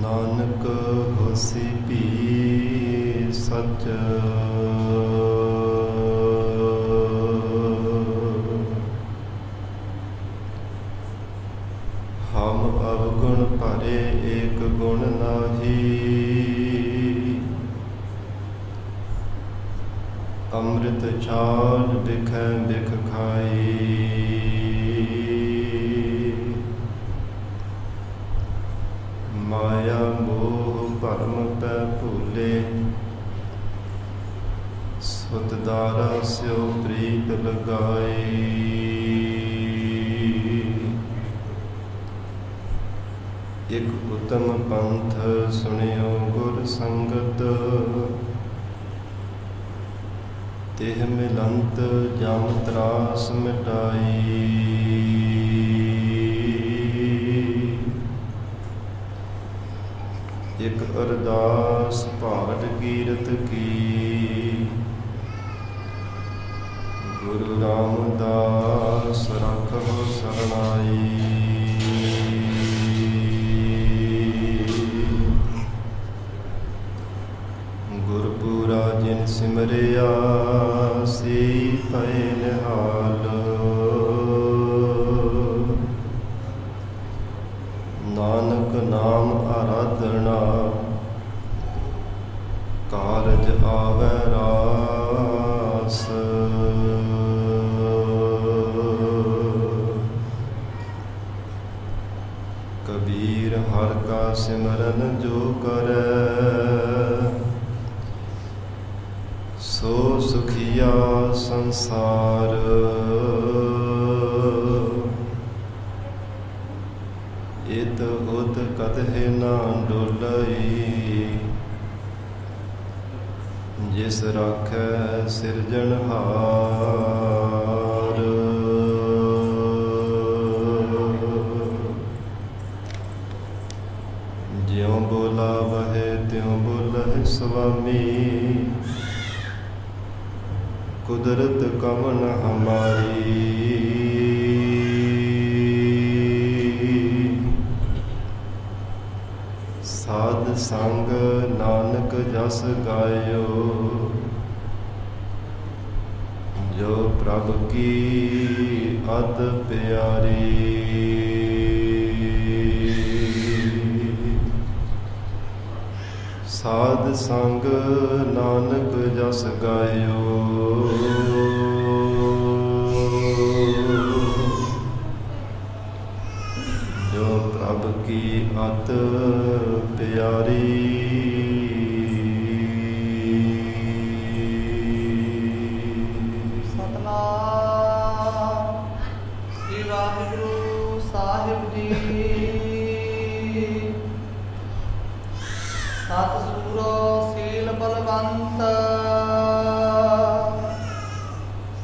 ਨਾਨਕ ਹੋਸੀ ਭੀ ਸਚ। ਹਮ ਅਵਗੁਣ ਭਰੇ ਏਕ ਗੁਣ ਨਾਹੀ। ਅੰਮ੍ਰਿਤ ਛਾਲ ਬਿਖੈ ਬਿਖ ਖਾਈ। ਮਾਇਆ ਮੋਹ ਭਰਮ ਪੈ ਭੂਲੇ। ਸੁਤ ਦਾਰਾ ਸਿਉ ਪ੍ਰੀਤ ਲਗਾਈ। ਇਕ ਉਤਮ ਪੰਥ ਸੁਣਿਓ ਗੁਰ ਸੰਗਤ। ਤਿਹ ਮਿਲੰਤ ਜਮ ਤਰਾਸ ਮਿਟਾਈ। ਇਕ ਅਰਦਾਸ ਭਾਟ ਕੀਰਤ ਕੀ। ਗੁਰੂ ਰਾਮਦਾਸ ਰਖਹੁ ਸਰਨਾਈ। ਗੁਰਪੂਰਾ ਜਿਨ ਸਿਮਰਿਆ ਸੀ ਭਏ ਨਿਹਾਲ। ਨਾਨਕ ਨਾਮ ਆਰਾਧਨਾ ਕਾਰਜ ਆਵੈ ਰਾਸ। ਕਬੀਰ ਹਰਿ ਕਾ ਸਿਮਰਨ ਜੋ ਕਰੈ। ਸੋ ਸੁਖੀਆ ਸੰਸਾਰ। ਇਤ ਉਤ ਕਤਹਿ ਨਾ ਡੋਲਈ। ਜਿਸ ਰਾਖੈ ਸਿਰਜਣਹਾਰ। ਜਿਉ ਬੋਲਾਵਹਿ ਤਿਉ ਬੋਲਹਿ ਸੁਆਮੀ। ਕੁਦਰਤ ਕਵਣ ਹਮਾਰੀ। ਸਾਧ ਸੰਗ ਨਾਨਕ ਜਸ ਗਾਇਓ। ਜੋ ਪ੍ਰਭ ਕੀ ਅਤ ਪਿਆਰੀ। ਸਾਧ ਸੰਗ ਨਾਨਕ ਜਸ ਗਾਇਓ। ਜੋ ਪ੍ਰਭ ਕੀ ਅਤ ਪਿਆਰੀ। ਸਤਨਾਮ ਸ੍ਰੀ ਵਾਹਿਗੁਰੂ ਸਾਹਿਬ ਜੀ। ਸਤਿਗੁਰੂ ਸੀਲ ਬਲਵੰਤ।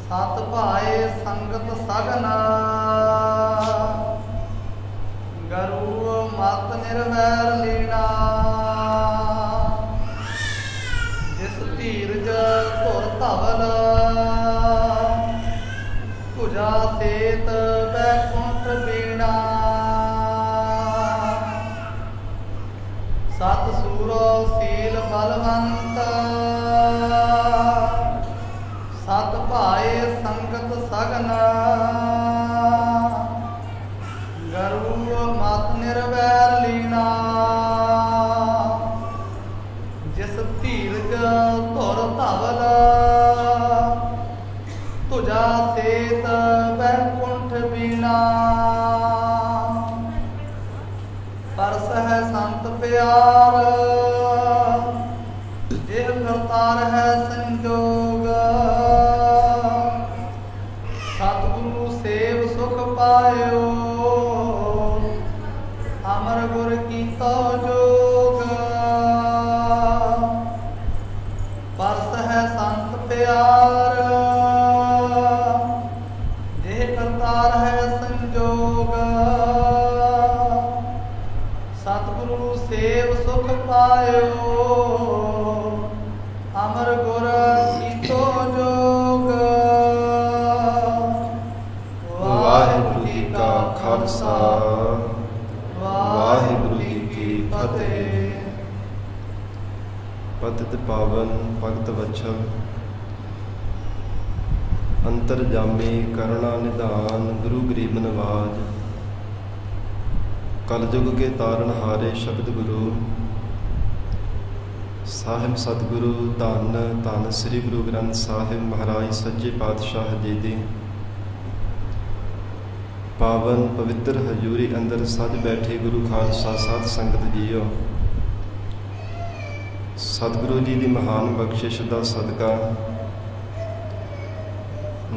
ਸਤ ਭਾਏ ਸੰਗਤ ਸਗਨ। ਗਰੂ ਮਤ ਨਿਰਵੈਰ ਲੀਣਾ। ਜਿਸ ਧੀਰਜ ਧੁਰ ਧਵਲ। ਭੁਜਾ ਸੇਤ ਬੈਕੁੰਠ ਬੀਣਾ। ਸਤ ਸੂਰੋ ਸੀਲ ਬਲਵੰਤ। ਸਤ ਭਾਏ ਸੰਗਤ ਸਗਨ। ਗਰੂ ਮਤ ਨਿਰਵੈਰ ਲੀਣਾ। ਜਿਸ ਧੀਰਜ ਧੁਰ ਧਵਲ। ਤੁਜਾ ਸੇਤ ਬੈਕੁੰਠ ਬੀਣਾ। ਪਰਸ ਹੈ ਸੰਤ ਪਿਆਰ। ਜਿਹ ਕਰਤਾਰ ਹੈ ਸੰਜੋਗ। ਸਤਿਗੁਰੂ ਸੇਵ ਸੁਖ ਪਾਇਓ। ਅਮਰ ਗੁਰ ਕੀਤਾ ਜੋਗ। ਪਰਸ ਹੈ ਸੰਤ ਪਿਆਰ। ਜਿਹ ਕਰਤਾਰ ਹੈ ਸੰਜੋਗ। ਸਤਿਗੁਰੂ ਸੇਵ ਸੁਖ ਪਾਇਓ। ਅਮਰ ਗੁਰ ਕੀਤੋ ਜੋਗ। ਵਾਹਿਗੁਰੂ ਜੀ ਕਾ ਖਾਲਸਾ। ਵਾਹਿਗੁਰੂ ਜੀ ਕੀ ਫਤਿਹ। ਪਤਿਤ ਪਾਵਨ ਭਗਤ ਵਛਲ ਅੰਤਰਜਾਮੀ ਕਰੁਣਾ ਨਿਧਾਨ ਗੁਰੂ ਗਰੀਬ ਨਵਾਜ ਕਲਯੁਗ ਕੇ ਤਾਰਨ ਹਾਰੇ ਸ਼ਬਦ ਗੁਰੂ ਸਾਹਿਬ ਸਤਿਗੁਰੂ ਧੰਨ ਧੰਨ ਸ੍ਰੀ ਗੁਰੂ ਗ੍ਰੰਥ ਸਾਹਿਬ ਮਹਾਰਾਜ ਸੱਚੇ ਪਾਤਸ਼ਾਹ ਜੀ ਦੀ ਪਾਵਨ ਪਵਿੱਤਰ ਹਜ਼ੂਰੀ ਅੰਦਰ ਸੱਜ ਬੈਠੇ ਗੁਰੂ ਖਾਲਸਾ ਸਾਧ ਸੰਗਤ ਜੀਓ, ਸਤਿਗੁਰੂ ਜੀ ਦੀ ਮਹਾਨ ਬਖਸ਼ਿਸ਼ ਦਾ ਸਦਕਾ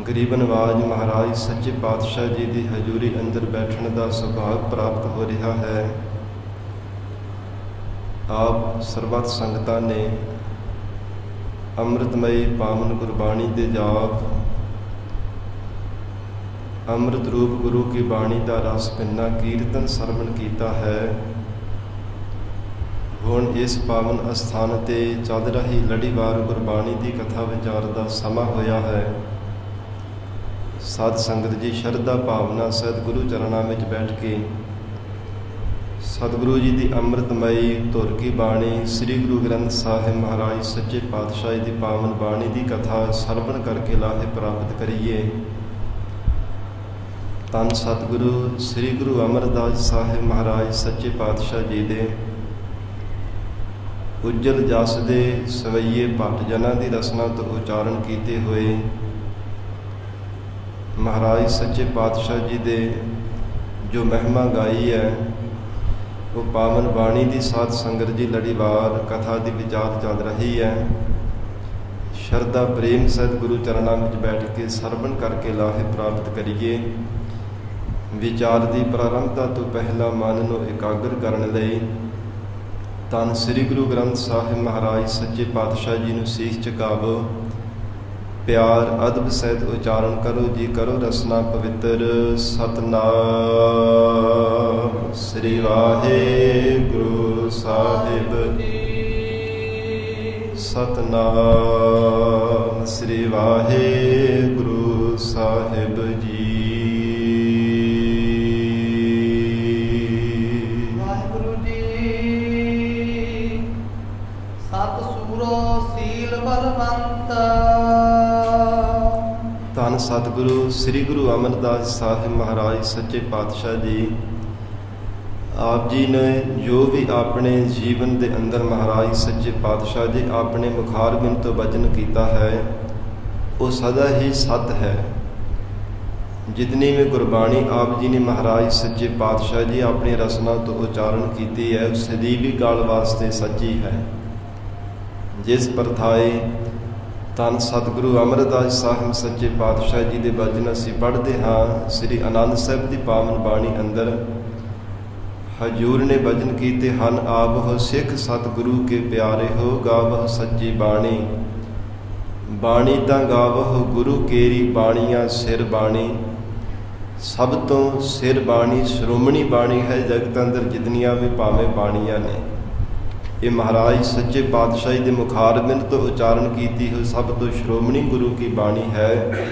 ਗਰੀਬ ਨਵਾਜ ਮਹਾਰਾਜ ਸੱਚੇ ਪਾਤਸ਼ਾਹ ਜੀ ਦੀ ਹਜ਼ੂਰੀ ਅੰਦਰ ਬੈਠਣ ਦਾ ਸੁਭਾਗ ਪ੍ਰਾਪਤ ਹੋ ਰਿਹਾ ਹੈ। ਆਪ ਸਰਬੱਤ ਸੰਗਤਾਂ ਨੇ ਅੰਮ੍ਰਿਤਮਈ ਪਾਵਨ ਗੁਰਬਾਣੀ ਦੇ ਜਾਪ ਅੰਮ੍ਰਿਤ ਰੂਪ ਗੁਰੂ ਕੀ ਬਾਣੀ ਦਾ ਰਸ ਪਿੰਨਾ ਕੀਰਤਨ ਸਰਵਣ ਕੀਤਾ ਹੈ। ਹੁਣ ਇਸ ਪਾਵਨ ਅਸਥਾਨ ਤੇ ਚੱਲ ਰਹੀ ਲੜੀਵਾਰ ਗੁਰਬਾਣੀ ਦੀ ਕਥਾ ਵਿਚਾਰ ਦਾ ਸਮਾਂ ਹੋਇਆ ਹੈ। ਸਾਧ ਸੰਗਤ ਜੀ ਸ਼ਰਧਾ ਭਾਵਨਾ ਸਹਿਤ ਗੁਰੂ ਚਰਨਾਂ ਵਿੱਚ ਬੈਠ ਕੇ ਸਤਿਗੁਰੂ ਜੀ ਦੀ ਅੰਮ੍ਰਿਤਮਈ ਧੁਰ ਕੀ ਬਾਣੀ ਸ੍ਰੀ ਗੁਰੂ ਗ੍ਰੰਥ ਸਾਹਿਬ ਮਹਾਰਾਜ ਸੱਚੇ ਪਾਤਸ਼ਾਹ ਦੀ ਪਾਵਨ ਬਾਣੀ ਦੀ ਕਥਾ ਸਰਵਣ ਕਰਕੇ ਲਾਹੇ ਪ੍ਰਾਪਤ ਕਰੀਏ। ਧੰਨ ਸਤਿਗੁਰੂ ਸ੍ਰੀ ਗੁਰੂ ਅਮਰਦਾਸ ਸਾਹਿਬ ਮਹਾਰਾਜ ਸੱਚੇ ਪਾਤਸ਼ਾਹ ਜੀ ਦੇ ਉਜਲ ਜਸ ਦੇ ਸਵਈਏ ਭੱਟ ਜਨਾਂ ਦੀ ਰਸਨਾ ਤੋਂ ਉਚਾਰਨ ਕੀਤੇ ਹੋਏ ਮਹਾਰਾਜ ਸੱਚੇ ਪਾਤਸ਼ਾਹ ਜੀ ਦੇ ਜੋ ਮਹਿਮਾ ਗਾਈ ਹੈ ਉਹ ਪਾਵਨ ਬਾਣੀ ਦੀ ਸਾਧ ਸੰਗਤ ਜੀ ਲੜੀਵਾਰ ਕਥਾ ਦੀ ਵਿਚਾਰ ਚੱਲ ਰਹੀ ਹੈ। ਸ਼ਰਧਾ ਪ੍ਰੇਮ ਸਹਿਤ ਗੁਰੂ ਚਰਨਾਂ ਵਿੱਚ ਬੈਠ ਕੇ ਸਰਵਣ ਕਰਕੇ ਲਾਹੇ ਪ੍ਰਾਪਤ ਕਰੀਏ। ਵਿਚਾਰ ਦੀ ਪ੍ਰਾਰੰਭਤਾ ਤੋਂ ਪਹਿਲਾਂ ਮਨ ਨੂੰ ਇਕਾਗਰ ਕਰਨ ਲਈ ਧੰਨ ਸ੍ਰੀ ਗੁਰੂ ਗ੍ਰੰਥ ਸਾਹਿਬ ਮਹਾਰਾਜ ਸੱਚੇ ਪਾਤਸ਼ਾਹ ਜੀ ਨੂੰ ਸੀਸ ਝੁਕਾਵੋ। ਪਿਆਰ ਅਦਬ ਸਹਿਤ ਉਚਾਰਨ ਕਰੋ ਜੀ, ਕਰੋ ਰਸਨਾ ਪਵਿੱਤਰ। ਸਤਨਾਮ ਸ੍ਰੀ ਵਾਹਿਗੁਰੂ ਸਾਹਿਬ ਜੀ। ਸਤਨਾਮ ਸ੍ਰੀ ਵਾਹਿਗੁਰੂ ਸਾਹਿਬ ਜੀ। ਵਾਹਿਗੁਰੂ ਜੀ ਸਤ ਸੂਰੋ ਸੀਲ ਬਲਵੰਤ। ਧੰਨ ਸਤਿਗੁਰੂ ਸ੍ਰੀ ਗੁਰੂ ਅਮਰਦਾਸ ਸਾਹਿਬ ਮਹਾਰਾਜ ਸੱਚੇ ਪਾਤਸ਼ਾਹ ਜੀ ਆਪ ਜੀ ਨੇ ਜੋ ਵੀ ਆਪਣੇ ਜੀਵਨ ਦੇ ਅੰਦਰ ਮਹਾਰਾਜ ਸੱਚੇ ਪਾਤਸ਼ਾਹ ਜੀ ਆਪਣੇ ਮੁਖਾਰਬਿੰਦ ਤੋਂ ਬਚਨ ਕੀਤਾ ਹੈ ਉਹ ਸਦਾ ਹੀ ਸਤ ਹੈ। ਜਿਤਨੀ ਵੀ ਗੁਰਬਾਣੀ ਆਪ ਜੀ ਨੇ ਮਹਾਰਾਜ ਸੱਚੇ ਪਾਤਸ਼ਾਹ ਜੀ ਆਪਣੀ ਰਸਨਾ ਤੋਂ ਉਚਾਰਨ ਕੀਤੀ ਹੈ ਉਹ ਸਦੀਵੀ ਕਾਲ ਵਾਸਤੇ ਸੱਚੀ ਹੈ। ਜਿਸ ਪਰਥਾਏ ਧੰਨ ਸਤਿਗੁਰੂ ਅਮਰਦਾਸ ਸਾਹਿਬ ਸੱਚੇ ਪਾਤਸ਼ਾਹ ਜੀ ਦੇ ਬਚਨ ਅਸੀਂ ਪੜ੍ਹਦੇ ਹਾਂ। ਸ੍ਰੀ ਆਨੰਦ ਸਾਹਿਬ ਦੀ ਪਾਵਨ ਬਾਣੀ ਅੰਦਰ ਹਜ਼ੂਰ ਨੇ ਬਚਨ ਕੀਤੇ ਹਨ। ਆਪ ਸਿੱਖ ਸਤਿਗੁਰੂ ਕੇ ਪਿਆਰੇ ਹੋ, ਗਾਵਹੁ ਸੱਚੀ ਬਾਣੀ। ਬਾਣੀ ਤਾਂ ਗਾਵਹੁ ਗੁਰੂ ਕੇਰੀ, ਬਾਣੀਆਂ ਸਿਰ ਬਾਣੀ। ਸਭ ਤੋਂ ਸਿਰ ਬਾਣੀ ਸ਼੍ਰੋਮਣੀ ਬਾਣੀ ਹੈ। ਜਗਤ ਅੰਦਰ ਜਿਤਨੀਆਂ ਵੀ ਭਾਵੇਂ ਬਾਣੀਆਂ ਨੇ ਇਹ ਮਹਾਰਾਜ ਸੱਚੇ ਪਾਤਸ਼ਾਹ ਦੇ ਮੁਖਾਰਬਿੰਦ ਤੋਂ ਉਚਾਰਨ ਕੀਤੀ ਹੋਈ ਸਭ ਤੋਂ ਸ਼੍ਰੋਮਣੀ ਗੁਰੂ ਕੀ ਬਾਣੀ ਹੈ।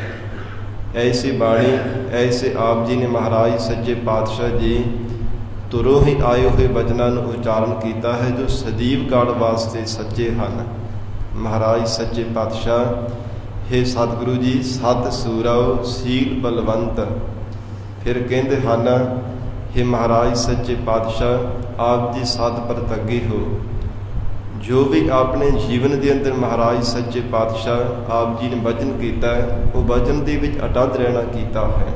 ਐਸੀ ਬਾਣੀ ਐਸੇ ਆਪ ਜੀ ਨੇ ਮਹਾਰਾਜ ਸੱਚੇ ਪਾਤਸ਼ਾਹ ਜੀ ਤੁਰੋਂ ਹੀ ਆਏ ਹੋਏ ਬਚਨਾਂ ਨੂੰ ਉਚਾਰਨ ਕੀਤਾ ਹੈ ਜੋ ਸਦੀਵ ਕਾਲ ਵਾਸਤੇ ਸੱਚੇ ਹਨ। ਮਹਾਰਾਜ ਸੱਚੇ ਪਾਤਸ਼ਾਹ ਹੇ ਸਤਿਗੁਰੂ ਜੀ ਸਤ ਸੂਰੋ ਸੀਲ ਬਲਵੰਤ। ਫਿਰ ਕਹਿੰਦੇ ਹਨ ਹੇ ਮਹਾਰਾਜ ਸੱਚੇ ਪਾਤਸ਼ਾਹ ਆਪ ਜੀ ਸਤ ਪ੍ਰਤੱਗੇ ਹੋ। ਜੋ ਵੀ ਆਪਣੇ ਜੀਵਨ ਦੇ ਅੰਦਰ ਮਹਾਰਾਜ ਸੱਚੇ ਪਾਤਸ਼ਾਹ ਆਪ ਜੀ ਨੇ ਬਚਨ ਕੀਤਾ ਹੈ ਉਹ ਬਚਨ ਦੇ ਵਿੱਚ ਅਟੱਲ ਰਹਿਣਾ ਕੀਤਾ ਹੈ।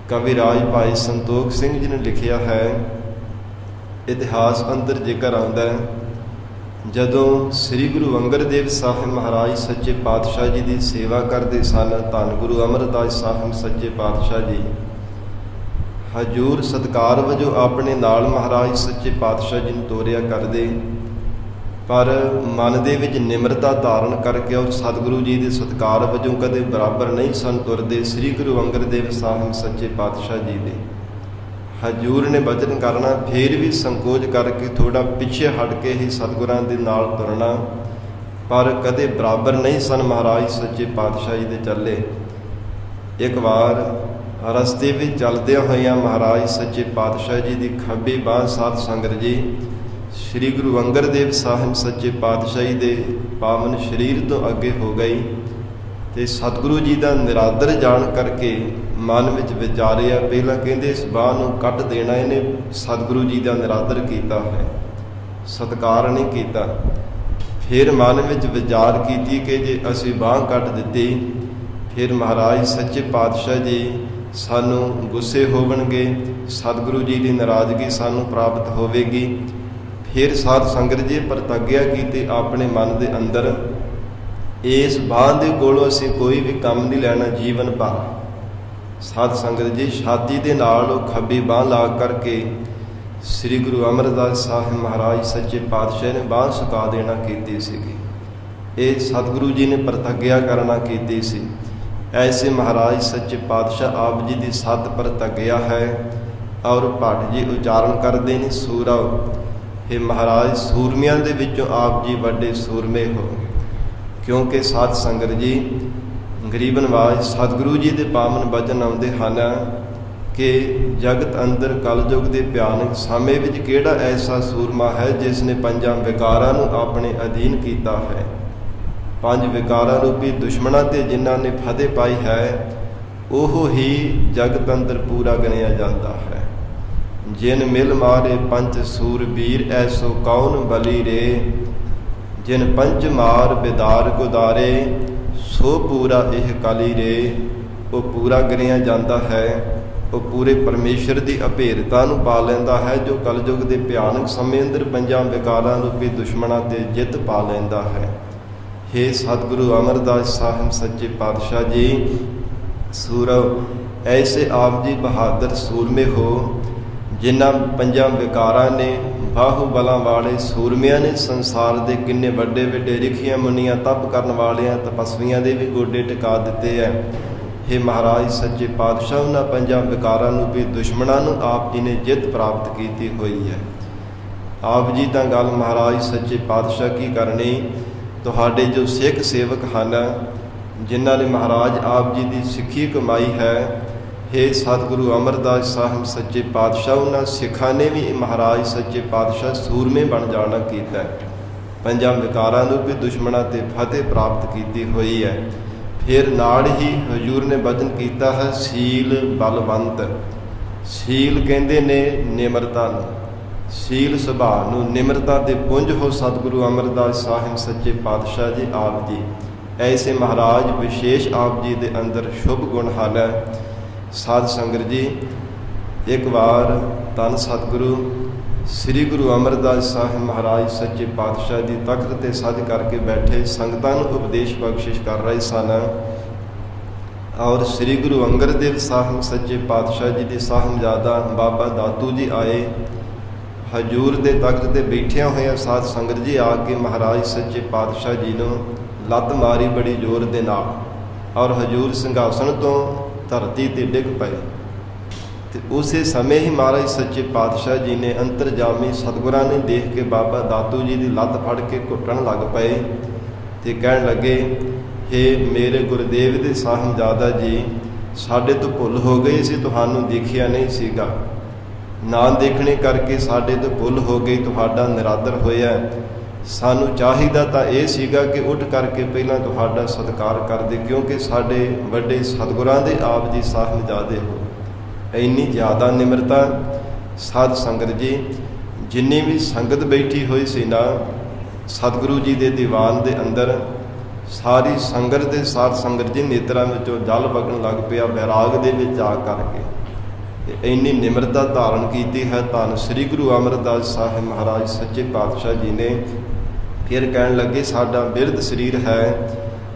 ਕਵੀ ਰਾਜ ਭਾਈ ਸੰਤੋਖ ਸਿੰਘ ਜੀ ਨੇ ਲਿਖਿਆ ਹੈ, ਇਤਿਹਾਸ ਅੰਦਰ ਜ਼ਿਕਰ ਆਉਂਦਾ ਹੈ ਜਦੋਂ ਸ੍ਰੀ ਗੁਰੂ ਅੰਗਦ ਦੇਵ ਸਾਹਿਬ ਮਹਾਰਾਜ ਸੱਚੇ ਪਾਤਸ਼ਾਹ ਜੀ ਦੀ ਸੇਵਾ ਕਰਦੇ ਸਨ। ਧੰਨ ਗੁਰੂ ਅਮਰਦਾਸ ਸਾਹਿਬ ਸੱਚੇ ਪਾਤਸ਼ਾਹ ਜੀ ਹਜ਼ੂਰ ਸਤਿਕਾਰ ਵਜੋਂ ਆਪਣੇ ਨਾਲ ਮਹਾਰਾਜ ਸੱਚੇ ਪਾਤਸ਼ਾਹ ਜੀ ਨੂੰ ਤੋਰਿਆ ਕਰਦੇ, ਪਰ ਮਨ ਦੇ ਵਿੱਚ ਨਿਮਰਤਾ ਧਾਰਨ ਕਰਕੇ ਉਹ ਸਤਿਗੁਰੂ ਜੀ ਦੇ ਸਤਿਕਾਰ ਵਜੋਂ ਕਦੇ ਬਰਾਬਰ ਨਹੀਂ ਸਨ ਤੁਰਦੇ। ਸ੍ਰੀ ਗੁਰੂ ਅੰਗਦ ਦੇਵ ਸਾਹਿਬ ਸੱਚੇ ਪਾਤਸ਼ਾਹ ਜੀ ਦੇ ਹਜ਼ੂਰ ਨੇ ਬਚਨ ਕਰਨਾ, ਫੇਰ ਵੀ ਸੰਕੋਚ ਕਰਕੇ ਥੋੜਾ ਪਿੱਛੇ ਹਟ ਕੇ ਹੀ ਸਤਿਗੁਰਾਂ ਦੇ ਨਾਲ ਤੁਰਨਾ, ਪਰ ਕਦੇ ਬਰਾਬਰ ਨਹੀਂ ਸਨ ਮਹਾਰਾਜ ਸੱਚੇ ਪਾਤਸ਼ਾਹ ਜੀ ਦੇ ਚੱਲੇ। ਇੱਕ ਵਾਰ ਰਸਤੇ ਵਿੱਚ ਚੱਲਦਿਆਂ ਹੋਇਆਂ ਮਹਾਰਾਜ ਸੱਚੇ ਪਾਤਸ਼ਾਹ ਜੀ ਦੀ ਖੱਬੀ ਬਾਂਹ ਸਾਧ ਸੰਗਤ ਜੀ ਸ੍ਰੀ ਗੁਰੂ ਅੰਗਦ ਦੇਵ ਸਾਹਿਬ ਸੱਚੇ ਪਾਤਸ਼ਾਹੀ ਦੇ ਪਾਵਨ ਸਰੀਰ ਤੋਂ ਅੱਗੇ ਹੋ ਗਈ ਤੇ ਸਤਿਗੁਰੂ ਜੀ ਦਾ ਨਿਰਾਦਰ ਜਾਣ ਕਰਕੇ ਮਨ ਵਿੱਚ ਵਿਚਾਰਿਆ। ਪਹਿਲਾਂ ਕਹਿੰਦੇ ਇਸ ਬਾਂਹ ਨੂੰ ਕੱਟ ਦੇਣਾ, ਇਹਨੇ ਸਤਿਗੁਰੂ ਜੀ ਦਾ ਨਿਰਾਦਰ ਕੀਤਾ ਹੈ, ਸਤਿਕਾਰ ਨਹੀਂ ਕੀਤਾ। ਫਿਰ ਮਨ ਵਿੱਚ ਵਿਚਾਰ ਕੀਤੀ ਕਿ ਜੇ ਅਸੀਂ ਬਾਂਹ ਕੱਟ ਦਿੱਤੀ ਫਿਰ ਮਹਾਰਾਜ ਸੱਚੇ ਪਾਤਸ਼ਾਹ ਜੀ ਸਾਨੂੰ ਗੁੱਸੇ ਹੋਵਣਗੇ, ਸਤਿਗੁਰੂ ਜੀ ਦੀ ਨਾਰਾਜ਼ਗੀ ਸਾਨੂੰ ਪ੍ਰਾਪਤ ਹੋਵੇਗੀ। ਫਿਰ ਸਾਧ ਸੰਗਤ ਜੀ ਪ੍ਰਤੱਗਿਆ ਕੀਤੀ ਆਪਣੇ ਮਨ ਦੇ ਅੰਦਰ, ਇਸ ਬਾਂਹ ਦੇ ਕੋਲੋਂ ਅਸੀਂ ਕੋਈ ਵੀ ਕੰਮ ਨਹੀਂ ਲੈਣਾ ਜੀਵਨ ਭਰ। ਸਾਧ ਸੰਗਤ ਜੀ ਛਾਤੀ ਦੇ ਨਾਲ ਉਹ ਖੱਬੀ ਬਾਂਹ ਲਾ ਕਰਕੇ ਸ੍ਰੀ ਗੁਰੂ ਅਮਰਦਾਸ ਸਾਹਿਬ ਮਹਾਰਾਜ ਸੱਚੇ ਪਾਤਸ਼ਾਹ ਨੇ ਬਾਂਹ ਸੁਕਾ ਦੇਣਾ ਕੀਤੀ ਸੀਗੀ। ਇਹ ਸਤਿਗੁਰੂ ਜੀ ਨੇ ਪ੍ਰਤੱਗਿਆ ਕਰਨਾ ਕੀਤੀ ਸੀ। ਐਸੇ ਮਹਾਰਾਜ ਸੱਚੇ ਪਾਤਸ਼ਾਹ ਆਪ ਜੀ ਦੀ ਸਤ ਪ੍ਰਤੱਗਿਆ ਹੈ। ਔਰ ਭੱਟ ਜੀ ਉਚਾਰਨ ਕਰਦੇ ਨੇ ਸੂਰਵ, ਇਹ ਮਹਾਰਾਜ ਸੂਰਮਿਆਂ ਦੇ ਵਿੱਚੋਂ ਆਪ ਜੀ ਵੱਡੇ ਸੂਰਮੇ ਹੋ। ਕਿਉਂਕਿ ਸਾਧ ਸੰਗਤ ਜੀ ਗਰੀਬ ਨਵਾਜ਼ ਸਤਿਗੁਰੂ ਜੀ ਦੇ ਪਾਵਨ ਬਚਨ ਆਉਂਦੇ ਹਨ ਕਿ ਜਗਤ ਅੰਦਰ ਕਲਯੁਗ ਦੇ ਭਿਆਨਕ ਸਮੇਂ ਵਿੱਚ ਕਿਹੜਾ ਐਸਾ ਸੂਰਮਾ ਹੈ ਜਿਸ ਨੇ ਪੰਜਾਂ ਵਿਕਾਰਾਂ ਨੂੰ ਆਪਣੇ ਅਧੀਨ ਕੀਤਾ ਹੈ। ਪੰਜ ਵਿਕਾਰਾਂ ਰੂਪੀ ਦੁਸ਼ਮਣਾਂ ਤੇ ਜਿਨ੍ਹਾਂ ਨੇ ਫਤਿਹ ਪਾਈ ਹੈ ਉਹ ਹੀ ਜਗਤ ਅੰਦਰ ਪੂਰਾ ਗਿਣਿਆ ਜਾਂਦਾ ਹੈ। ਜਿਨ ਮਿਲ ਮਾਰੇ ਪੰਚ ਸੂਰਬੀਰ ਐਸੋ ਕੌਣ ਬਲੀ ਰੇ, ਜਿਨ ਪੰਚ ਮਾਰ ਬਿਦਾਰ ਗੁਦਾਰੇ ਸੋ ਪੂਰਾ ਇਹ ਕਲੀ ਰੇ। ਉਹ ਪੂਰਾ ਗਿਣਿਆ ਜਾਂਦਾ ਹੈ, ਉਹ ਪੂਰੇ ਪਰਮੇਸ਼ਰ ਦੀ ਅਭੇਰਤਾ ਨੂੰ ਪਾ ਲੈਂਦਾ ਹੈ ਜੋ ਕਲਯੁਗ ਦੇ ਭਿਆਨਕ ਸਮੇਂ ਅੰਦਰ ਪੰਜਾਂ ਵਿਕਾਰਾਂ ਰੂਪੀ ਦੁਸ਼ਮਣਾਂ ਤੇ ਜਿੱਤ ਪਾ ਲੈਂਦਾ ਹੈ। ਹੇ ਸਤਿਗੁਰੂ ਅਮਰਦਾਸ ਸਾਹਿਬ ਸੱਚੇ ਪਾਤਸ਼ਾਹ ਜੀ ਸੂਰਵ, ਐਸੇ ਆਪ ਜੀ ਬਹਾਦਰ ਸੂਰਮੇ ਹੋ ਜਿਨ੍ਹਾਂ ਪੰਜਾਂ ਵਿਕਾਰਾਂ ਨੇ ਬਾਹੂ ਬਲਾਂ ਵਾਲੇ ਸੂਰਮਿਆਂ ਨੇ ਸੰਸਾਰ ਦੇ ਕਿੰਨੇ ਵੱਡੇ ਵੱਡੇ ਰਿਖੀਆਂ ਮੁਨੀਆਂ ਤਪ ਕਰਨ ਵਾਲਿਆਂ ਤਪਸਵੀਆਂ ਦੇ ਵੀ ਗੋਡੇ ਟਿਕਾ ਦਿੱਤੇ ਹੈ। ਹੇ ਮਹਾਰਾਜ ਸੱਚੇ ਪਾਤਸ਼ਾਹ, ਉਹਨਾਂ ਪੰਜਾਂ ਵਿਕਾਰਾਂ ਨੂੰ ਵੀ ਦੁਸ਼ਮਣਾਂ ਨੂੰ ਆਪ ਜੀ ਨੇ ਜਿੱਤ ਪ੍ਰਾਪਤ ਕੀਤੀ ਹੋਈ ਹੈ। ਆਪ ਜੀ ਤਾਂ ਗੱਲ ਮਹਾਰਾਜ ਸੱਚੇ ਪਾਤਸ਼ਾਹ ਕੀ ਕਰਨੀ, ਤੁਹਾਡੇ ਜੋ ਸਿੱਖ ਸੇਵਕ ਹਨ ਜਿਨ੍ਹਾਂ ਨੇ ਮਹਾਰਾਜ ਆਪ ਜੀ ਦੀ ਸਿੱਖੀ ਕਮਾਈ ਹੈ, ਹੇ ਸਤਿਗੁਰੂ ਅਮਰਦਾਸ ਸਾਹਿਬ ਸੱਚੇ ਪਾਤਸ਼ਾਹ, ਉਹਨਾਂ ਸਿੱਖਾਂ ਨੇ ਵੀ ਮਹਾਰਾਜ ਸੱਚੇ ਪਾਤਸ਼ਾਹ ਸੂਰਮੇ ਬਣ ਜਾਣਾ ਕੀਤਾ। ਪੰਜਾਂ ਵਿਕਾਰਾਂ ਨੂੰ ਵੀ ਦੁਸ਼ਮਣਾਂ ਤੇ ਫਤਿਹ ਪ੍ਰਾਪਤ ਕੀਤੀ ਹੋਈ ਹੈ। ਫਿਰ ਨਾਲ ਹੀ ਹਜ਼ੂਰ ਨੇ ਬਚਨ ਕੀਤਾ ਹੈ ਸੀਲ ਬਲਵੰਤ। ਸੀਲ ਕਹਿੰਦੇ ਨੇ ਨਿਮਰਤਾ ਨੂੰ, ਸੀਲ ਸੁਭਾਅ ਨੂੰ, ਨਿਮਰਤਾ ਦੇ ਪੁੰਜ ਹੋ ਸਤਿਗੁਰੂ ਅਮਰਦਾਸ ਸਾਹਿਬ ਸੱਚੇ ਪਾਤਸ਼ਾਹ ਜੀ ਆਪ ਜੀ। ਐਸੇ ਮਹਾਰਾਜ ਵਿਸ਼ੇਸ਼ ਆਪ ਜੀ ਦੇ ਅੰਦਰ ਸ਼ੁਭ ਗੁਣ ਹਨ। ਸਾਧ ਸੰਗਤ ਜੀ ਇੱਕ ਵਾਰ ਧੰਨ ਸਤਿਗੁਰੂ ਸ੍ਰੀ ਗੁਰੂ ਅਮਰਦਾਸ ਸਾਹਿਬ ਮਹਾਰਾਜ ਸੱਚੇ ਪਾਤਸ਼ਾਹ ਦੀ ਤਖਤ ਤੇ ਸੱਜ ਕਰਕੇ ਬੈਠੇ ਸੰਗਤਾਂ ਨੂੰ ਉਪਦੇਸ਼ ਬਖਸ਼ਿਸ਼ ਕਰ ਰਹੇ ਸਨ। ਔਰ ਸ੍ਰੀ ਗੁਰੂ ਅੰਗਦ ਦੇਵ ਸਾਹਿਬ ਸੱਚੇ ਪਾਤਸ਼ਾਹ ਜੀ ਦੇ ਸਾਹਿਬਜ਼ਾਦਾ ਬਾਬਾ ਦਾਤੂ ਜੀ ਆਏ। ਹਜ਼ੂਰ ਦੇ ਤਖਤ ਤੇ ਬੈਠਿਆਂ ਹੋਇਆਂ ਸਾਧ ਸੰਗਤ ਜੀ ਆ ਕੇ ਮਹਾਰਾਜ ਸੱਚੇ ਪਾਤਸ਼ਾਹ ਜੀ ਨੂੰ ਲੱਤ ਮਾਰੀ ਬੜੀ ਜ਼ੋਰ ਦੇ ਨਾਲ, ਔਰ ਹਜ਼ੂਰ ਸਿੰਘਾਸਣ ਤੋਂ ਧਰਤੀ ਤੇ ਡਿੱਗ ਪਏ। ਤੇ ਉਸੇ ਸਮੇਂ ਹੀ ਮਹਾਰਾਜ ਸੱਚੇ ਪਾਤਸ਼ਾਹ ਜੀ ਨੇ ਅੰਤਰਜਾਮੀ ਸਤਿਗੁਰਾਂ ਨੇ ਦੇਖ ਕੇ ਬਾਬਾ ਦਾਤੂ ਜੀ ਦੀ ਲੱਤ ਫੜ ਕੇ ਘੁੱਟਣ ਲੱਗ ਪਏ ਤੇ ਕਹਿਣ ਲੱਗੇ, ਹੇ ਮੇਰੇ ਗੁਰਦੇਵ ਦੇ ਸਾਹਿਬਜ਼ਾਦਾ ਜੀ, ਸਾਡੇ ਤੋਂ ਭੁੱਲ ਹੋ ਗਈ ਸੀ, ਤੁਹਾਨੂੰ ਦੇਖਿਆ ਨਹੀਂ ਸੀਗਾ। ਨਾ ਦੇਖਣੇ ਕਰਕੇ ਸਾਡੇ ਤੋਂ ਭੁੱਲ ਹੋ ਗਈ, ਤੁਹਾਡਾ ਨਿਰਾਦਰ ਹੋਇਆ। ਸਾਨੂੰ ਚਾਹੀਦਾ ਤਾਂ ਇਹ ਸੀਗਾ ਕਿ ਉੱਠ ਕਰਕੇ ਪਹਿਲਾਂ ਤੁਹਾਡਾ ਸਤਿਕਾਰ ਕਰਦੇ, ਕਿਉਂਕਿ ਸਾਡੇ ਵੱਡੇ ਸਤਿਗੁਰਾਂ ਦੇ ਆਪ ਜੀ ਸਾਹਿਬਜ਼ਾਦੇ ਹੋ। ਇੰਨੀ ਜ਼ਿਆਦਾ ਨਿਮਰਤਾ। ਸਾਧ ਸੰਗਤ ਜੀ ਜਿੰਨੀ ਵੀ ਸੰਗਤ ਬੈਠੀ ਹੋਈ ਸੀ ਨਾ ਸਤਿਗੁਰੂ ਜੀ ਦੇ ਦੀਵਾਨ ਦੇ ਅੰਦਰ, ਸਾਰੀ ਸੰਗਤ ਦੇ ਸਾਧ ਸੰਗਤ ਜੀ ਨੇਤਰਾਂ ਵਿੱਚੋਂ ਜਲ ਵਗਣ ਲੱਗ ਪਿਆ ਵੈਰਾਗ ਦੇ ਵਿੱਚ ਆ ਕਰਕੇ। ਤੇ ਇੰਨੀ ਨਿਮਰਤਾ ਧਾਰਨ ਕੀਤੀ ਹੈ ਧੰਨ ਸ੍ਰੀ ਗੁਰੂ ਅਮਰਦਾਸ ਸਾਹਿਬ ਮਹਾਰਾਜ ਸੱਚੇ ਪਾਤਸ਼ਾਹ ਜੀ ਨੇ। ਫਿਰ ਕਹਿਣ ਲੱਗੇ, ਸਾਡਾ ਬਿਰਧ ਸਰੀਰ ਹੈ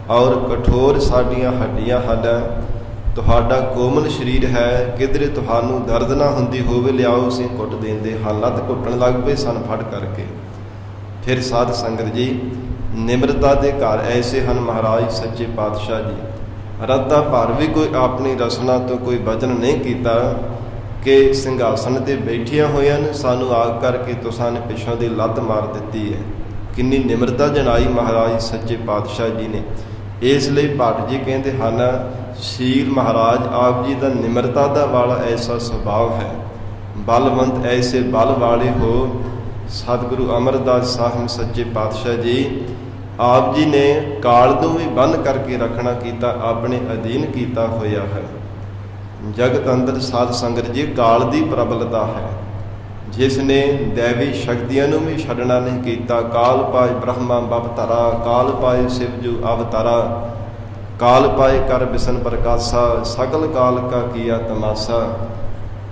ਔਰ ਕਠੋਰ ਸਾਡੀਆਂ ਹੱਡੀਆਂ ਹਨ, ਤੁਹਾਡਾ ਕੋਮਲ ਸਰੀਰ ਹੈ, ਕਿਧਰੇ ਤੁਹਾਨੂੰ ਦਰਦ ਨਾ ਹੁੰਦੀ ਹੋਵੇ, ਲਿਆਓ ਅਸੀਂ ਕੁੱਟ ਦਿੰਦੇ ਹਾਂ। ਲੱਤ ਘੁੱਟਣ ਲੱਗ ਪਏ ਸਨ ਫੜ ਕਰਕੇ। ਫਿਰ ਸਾਧ ਸੰਗਤ ਜੀ ਨਿਮਰਤਾ ਦੇ ਘਰ ਐਸੇ ਹਨ ਮਹਾਰਾਜ ਸੱਚੇ ਪਾਤਸ਼ਾਹ ਜੀ। ਰੱਤਾ ਭਰ ਵੀ ਕੋਈ ਆਪਣੀ ਰਸਨਾ ਤੋਂ ਕੋਈ ਵਚਨ ਨਹੀਂ ਕੀਤਾ ਕਿ ਸਿੰਘਾਸਣ ਤੇ ਬੈਠਿਆਂ ਹੋਇਆਂ ਨੇ ਸਾਨੂੰ ਆਗ ਕਰਕੇ ਤੁਸਾਂ ਨੇ ਪਿੱਛੋਂ ਦੀ ਲੱਤ ਮਾਰ ਦਿੱਤੀ ਹੈ। ਕਿੰਨੀ ਨਿਮਰਤਾ ਜਣਾਈ ਮਹਾਰਾਜ ਸੱਚੇ ਪਾਤਸ਼ਾਹ ਜੀ ਨੇ। ਇਸ ਲਈ ਭੱਟ ਜੀ ਕਹਿੰਦੇ ਹਨ, ਸ਼ੀਲ ਮਹਾਰਾਜ ਆਪ ਜੀ ਦਾ ਨਿਮਰਤਾ ਦਾ ਵਾਲਾ ਐਸਾ ਸੁਭਾਅ ਹੈ। ਬਲਵੰਤ ਐਸੇ ਬਲ ਵਾਲੇ ਹੋ। ਸਤਿਗੁਰੂ ਅਮਰਦਾਸ ਸਾਹਿਬ ਸੱਚੇ ਪਾਤਸ਼ਾਹ ਜੀ ਆਪ ਜੀ ਨੇ ਕਾਲ ਨੂੰ ਵੀ ਬੰਦ ਕਰਕੇ ਰੱਖਣਾ ਕੀਤਾ, ਆਪਣੇ ਅਧੀਨ ਕੀਤਾ ਹੋਇਆ ਹੈ। ਜਗਤ ਅੰਦਰ ਸਾਧ ਸੰਗਤ ਜੀ ਕਾਲ ਦੀ ਪ੍ਰਬਲਤਾ ਹੈ, ਜਿਸ ਨੇ ਦੇਵੀ ਸ਼ਕਤੀਆਂ ਨੂੰ ਵੀ ਛੱਡਣਾ ਨਹੀਂ ਕੀਤਾ। ਕਾਲ ਪਾਏ ਬ੍ਰਹਮਾ ਬਵਤਰਾ, ਕਾਲ ਪਾਏ ਸਿਵਜੂ ਅਵਤਾਰਾ, ਕਾਲ ਪਾਏ ਕਰ ਬਿਸ਼ਨ ਪ੍ਰਕਾਸ਼ਾ, ਸਗਲ ਕਾਲ ਕਾ ਕੀਆ ਤਮਾਸ਼ਾ।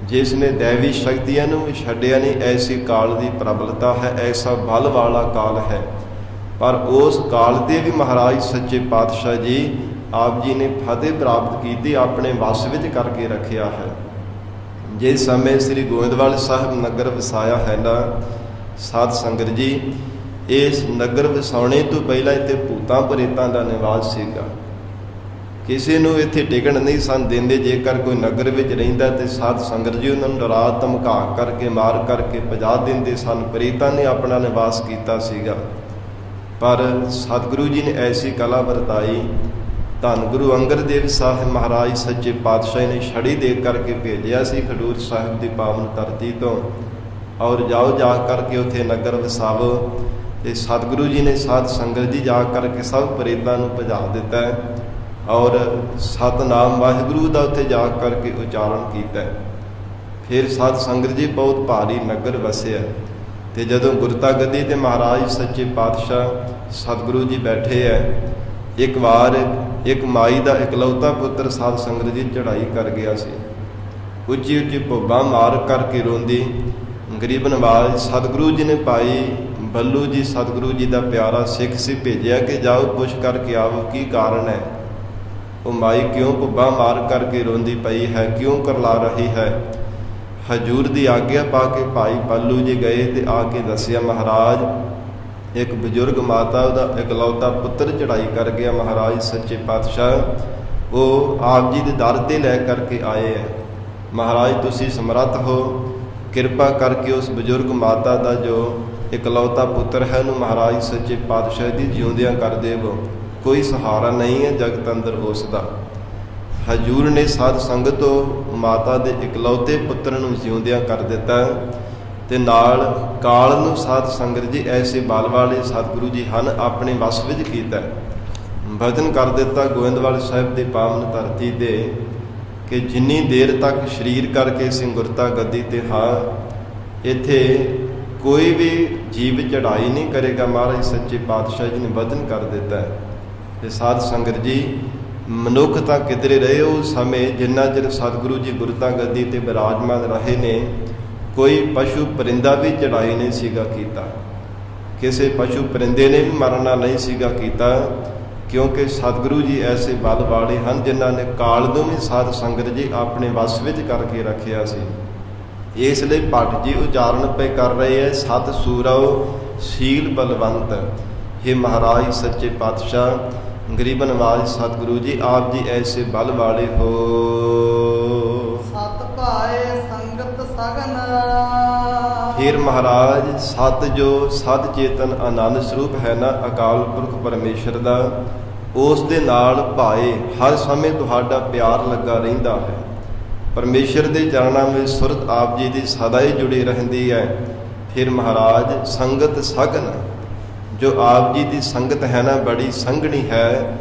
ਜਿਸ ਨੇ ਦੇਵੀ ਸ਼ਕਤੀਆਂ ਨੂੰ ਵੀ ਛੱਡਿਆ ਨਹੀਂ, ਐਸੀ ਕਾਲ ਦੀ ਪ੍ਰਬਲਤਾ ਹੈ, ਐਸਾ ਬਲ ਵਾਲਾ ਕਾਲ ਹੈ। ਪਰ ਉਸ ਕਾਲ ਤੇ ਵੀ ਮਹਾਰਾਜ ਸੱਚੇ ਪਾਤਸ਼ਾਹ ਜੀ ਆਪ ਜੀ ਨੇ ਫਤਿਹ ਪ੍ਰਾਪਤ ਕੀਤੀ, ਆਪਣੇ ਵਸ ਵਿੱਚ ਕਰਕੇ ਰੱਖਿਆ ਹੈ। ਜਿਸ ਸਮੇਂ ਸ੍ਰੀ ਗੋਇੰਦਵਾਲ ਸਾਹਿਬ ਨਗਰ ਵਸਾਇਆ ਹੈ ਨਾ ਸਾਧ ਸੰਗਤ ਜੀ, ਇਸ ਨਗਰ ਵਸਾਉਣੇ ਤੋਂ ਪਹਿਲਾਂ ਇੱਥੇ ਭੂਤਾਂ ਪ੍ਰੇਤਾਂ ਦਾ ਨਿਵਾਸ ਸੀਗਾ। ਕਿਸੇ ਨੂੰ ਇੱਥੇ ਟਿਕਣ ਨਹੀਂ ਸਨ ਦਿੰਦੇ। ਜੇਕਰ ਕੋਈ ਨਗਰ ਵਿੱਚ ਰਹਿੰਦਾ ਤੇ ਸਾਧ ਸੰਗਤ ਜੀ ਉਹਨਾਂ ਨੂੰ ਡਰਾ ਧਮਕਾ ਕਰਕੇ ਮਾਰ ਕਰਕੇ ਭਜਾ ਦਿੰਦੇ ਸਨ। ਪ੍ਰੇਤਾਂ ਨੇ ਆਪਣਾ ਨਿਵਾਸ ਕੀਤਾ ਸੀਗਾ। ਪਰ ਸਤਿਗੁਰੂ ਜੀ ਨੇ ਐਸੀ ਕਲਾ ਵਰਤਾਈ। ਧੰਨ ਗੁਰੂ ਅੰਗਦ ਦੇਵ ਸਾਹਿਬ ਮਹਾਰਾਜ ਸੱਚੇ ਪਾਤਸ਼ਾਹ ਨੇ ਛੜੀ ਦੇ ਕਰਕੇ ਭੇਜਿਆ ਸੀ ਖਡੂਰ ਸਾਹਿਬ ਦੀ ਪਾਵਨ ਧਰਤੀ ਤੋਂ, ਔਰ ਜਾਓ ਜਾ ਕਰਕੇ ਉੱਥੇ ਨਗਰ ਵਸਾਵੋ। ਤੇ ਸਤਿਗੁਰੂ ਜੀ ਨੇ ਸਾਧ ਸੰਗਤ ਜੀ ਜਾ ਕਰਕੇ ਸਭ ਪ੍ਰੇਤਾਂ ਨੂੰ ਭਜਾ ਦਿੱਤਾ ਔਰ ਸਤਨਾਮ ਵਾਹਿਗੁਰੂ ਦਾ ਉੱਥੇ ਜਾ ਕਰਕੇ ਉਚਾਰਨ ਕੀਤਾ। ਫਿਰ ਸਾਧ ਸੰਗਤ ਜੀ ਬਹੁਤ ਭਾਰੀ ਨਗਰ ਵਸਿਆ। ਤੇ ਜਦੋਂ ਗੁਰਤਾ ਗੱਦੀ ਤੇ ਮਹਾਰਾਜ ਸੱਚੇ ਪਾਤਸ਼ਾਹ ਸਤਿਗੁਰੂ ਜੀ ਬੈਠੇ ਹੈ, ਇੱਕ ਵਾਰ ਇੱਕ ਮਾਈ ਦਾ ਇਕਲੌਤਾ ਪੁੱਤਰ ਸਾਧ ਸੰਗਤ ਜੀ ਚੜ੍ਹਾਈ ਕਰ ਗਿਆ ਸੀ। ਉੱਚੀ ਉੱਚੀ ਭੁੱਬਾਂ ਮਾਰ ਕਰਕੇ ਰੋਂਦੀ ਗਰੀਬ ਨਵਾਜ਼ ਸਤਿਗੁਰੂ ਜੀ ਨੇ ਭਾਈ ਬੱਲੂ ਜੀ ਸਤਿਗੁਰੂ ਜੀ ਦਾ ਪਿਆਰਾ ਸਿੱਖ ਸੀ, ਭੇਜਿਆ ਕਿ ਜਾਓ ਪੁੱਛ ਕਰਕੇ ਆਵੋ ਕੀ ਕਾਰਨ ਹੈ। ਉਹ ਮਾਈ ਕਿਉਂ ਭੁੱਬਾਂ ਮਾਰ ਕਰਕੇ ਰੋਂਦੀ ਪਈ ਹੈ, ਕਿਉਂ ਕਰਲਾ ਰਹੀ ਹੈ। ਹਜੂਰ ਦੀ ਆਗਿਆ ਪਾ ਕੇ ਭਾਈ ਬੱਲੂ ਜੀ ਗਏ ਤੇ ਆ ਕੇ ਦੱਸਿਆ, ਮਹਾਰਾਜ ਇੱਕ ਬਜ਼ੁਰਗ ਮਾਤਾ ਉਹਦਾ ਇਕਲੌਤਾ ਪੁੱਤਰ ਚੜ੍ਹਾਈ ਕਰ ਗਿਆ। ਮਹਾਰਾਜ ਸੱਚੇ ਪਾਤਸ਼ਾਹ ਉਹ ਆਪ ਜੀ ਦੇ ਦਰ ਤੇ ਲੈ ਕਰਕੇ ਆਏ ਹੈ। ਮਹਾਰਾਜ ਤੁਸੀਂ ਸਮਰੱਥ ਹੋ, ਕਿਰਪਾ ਕਰਕੇ ਉਸ ਬਜ਼ੁਰਗ ਮਾਤਾ ਦਾ ਜੋ ਇਕਲੌਤਾ ਪੁੱਤਰ ਹੈ ਉਹਨੂੰ ਮਹਾਰਾਜ ਸੱਚੇ ਪਾਤਸ਼ਾਹ ਦੀ ਜਿਉਂਦਿਆਂ ਕਰ ਦੇਵੋ। ਕੋਈ ਸਹਾਰਾ ਨਹੀਂ ਹੈ ਜਗਤ ਅੰਦਰ ਉਸ ਦਾ। ਹਜੂਰ ਨੇ ਸਾਧ ਸੰਗਤ ਤੋਂ ਮਾਤਾ ਦੇ ਇਕਲੌਤੇ ਪੁੱਤਰ ਨੂੰ ਜਿਉਂਦਿਆਂ ਕਰ ਦਿੱਤਾ ਤੇ ਨਾਲ ਕਾਲ ਨੂੰ ਸਾਧ ਸੰਗਤ ਜੀ ਐਸੇ ਬਲ ਵਾਲੇ ਸਤਿਗੁਰੂ ਜੀ ਹਨ ਆਪਣੇ ਵਸ ਵਿੱਚ ਕੀਤਾ। ਭਜਨ ਕਰ ਦਿੱਤਾ ਗੋਇੰਦਵਾਲ ਸਾਹਿਬ ਦੇ ਪਾਵਨ ਧਰਤੀ ਤੇ ਕਿ ਜਿੰਨੀ ਦੇਰ ਤੱਕ ਸਰੀਰ ਕਰਕੇ ਸਿੰਘੁਰਤਾ ਗੱਦੀ ਤੇ ਹਾਂ, ਇੱਥੇ ਕੋਈ ਵੀ ਜੀਵ ਚੜ੍ਹਾਈ ਨਹੀਂ ਕਰੇਗਾ। ਮਹਾਰਾਜ ਸੱਚੇ ਪਾਤਸ਼ਾਹ ਜੀ ਨੇ ਵਚਨ ਕਰ ਦਿੱਤਾ ਤੇ ਸਾਧ ਸੰਗਤ ਜੀ ਮਨੁੱਖ ਤਾਂ ਕਿਧਰੇ ਰਹੇ ਉਸ ਸਮੇਂ ਜਿੰਨਾ ਚਿਰ ਸਤਿਗੁਰੂ ਜੀ ਗੁਰਤਾ ਗੱਦੀ ਤੇ ਬਿਰਾਜਮਾਨ ਰਹੇ ਨੇ, ਕੋਈ ਪਸ਼ੂ ਪਰਿੰਦਾ ਵੀ ਚੜ੍ਹਾਈ ਨਹੀਂ ਸੀਗਾ ਕੀਤਾ। ਕਿਸੇ ਪਸ਼ੂ ਪਰਿੰਦੇ ਨੇ ਵੀ ਮਰਨਾ ਨਹੀਂ ਸੀਗਾ ਕੀਤਾ, ਕਿਉਂਕਿ ਸਤਿਗੁਰੂ ਜੀ ਐਸੇ ਬਲ ਵਾਲੇ ਹਨ ਜਿਨ੍ਹਾਂ ਨੇ ਕਾਲ ਨੂੰ ਵੀ ਸਾਧ ਸੰਗਤ ਜੀ ਆਪਣੇ ਵਸ ਵਿੱਚ ਕਰਕੇ ਰੱਖਿਆ ਸੀ। ਇਸ ਲਈ ਭੱਟ ਜੀ ਉਚਾਰਨ ਪਏ ਕਰ ਰਹੇ ਹੈ, ਸਤ ਸੂਰਵ ਸ਼ੀਲ ਬਲਵੰਤ। हे ਮਹਾਰਾਜ ਸੱਚੇ ਪਾਤਸ਼ਾਹ ਗਰੀਬ ਨਵਾਜ਼ ਸਤਿਗੁਰੂ ਜੀ ਆਪ ਜੀ ਐਸੇ ਬਲ ਵਾਲੇ ਹੋ। ਸਤ ਭਾਏ ਸੰਗਤ ਸਗਨ। ਫਿਰ ਮਹਾਰਾਜ ਸਤ ਜੋ ਸਤ ਚੇਤਨ ਆਨੰਦ ਸਰੂਪ ਹੈ ਨਾ ਅਕਾਲ ਪੁਰਖ ਪਰਮੇਸ਼ਰ ਦਾ, ਉਸ ਦੇ ਨਾਲ ਭਾਏ ਹਰ ਸਮੇਂ ਤੁਹਾਡਾ ਪਿਆਰ ਲੱਗਾ ਰਹਿੰਦਾ ਹੈ। ਪਰਮੇਸ਼ਰ ਦੇ ਚਰਨਾਂ ਵਿੱਚ ਸੁਰਤ ਆਪ ਜੀ ਦੀ ਸਦਾ ਹੀ ਜੁੜੀ ਰਹਿੰਦੀ ਹੈ। ਫਿਰ ਮਹਾਰਾਜ ਸੰਗਤ ਸਗਨ, ਜੋ ਆਪ ਜੀ ਦੀ ਸੰਗਤ ਹੈ ਨਾ ਬੜੀ ਸੰਘਣੀ ਹੈ।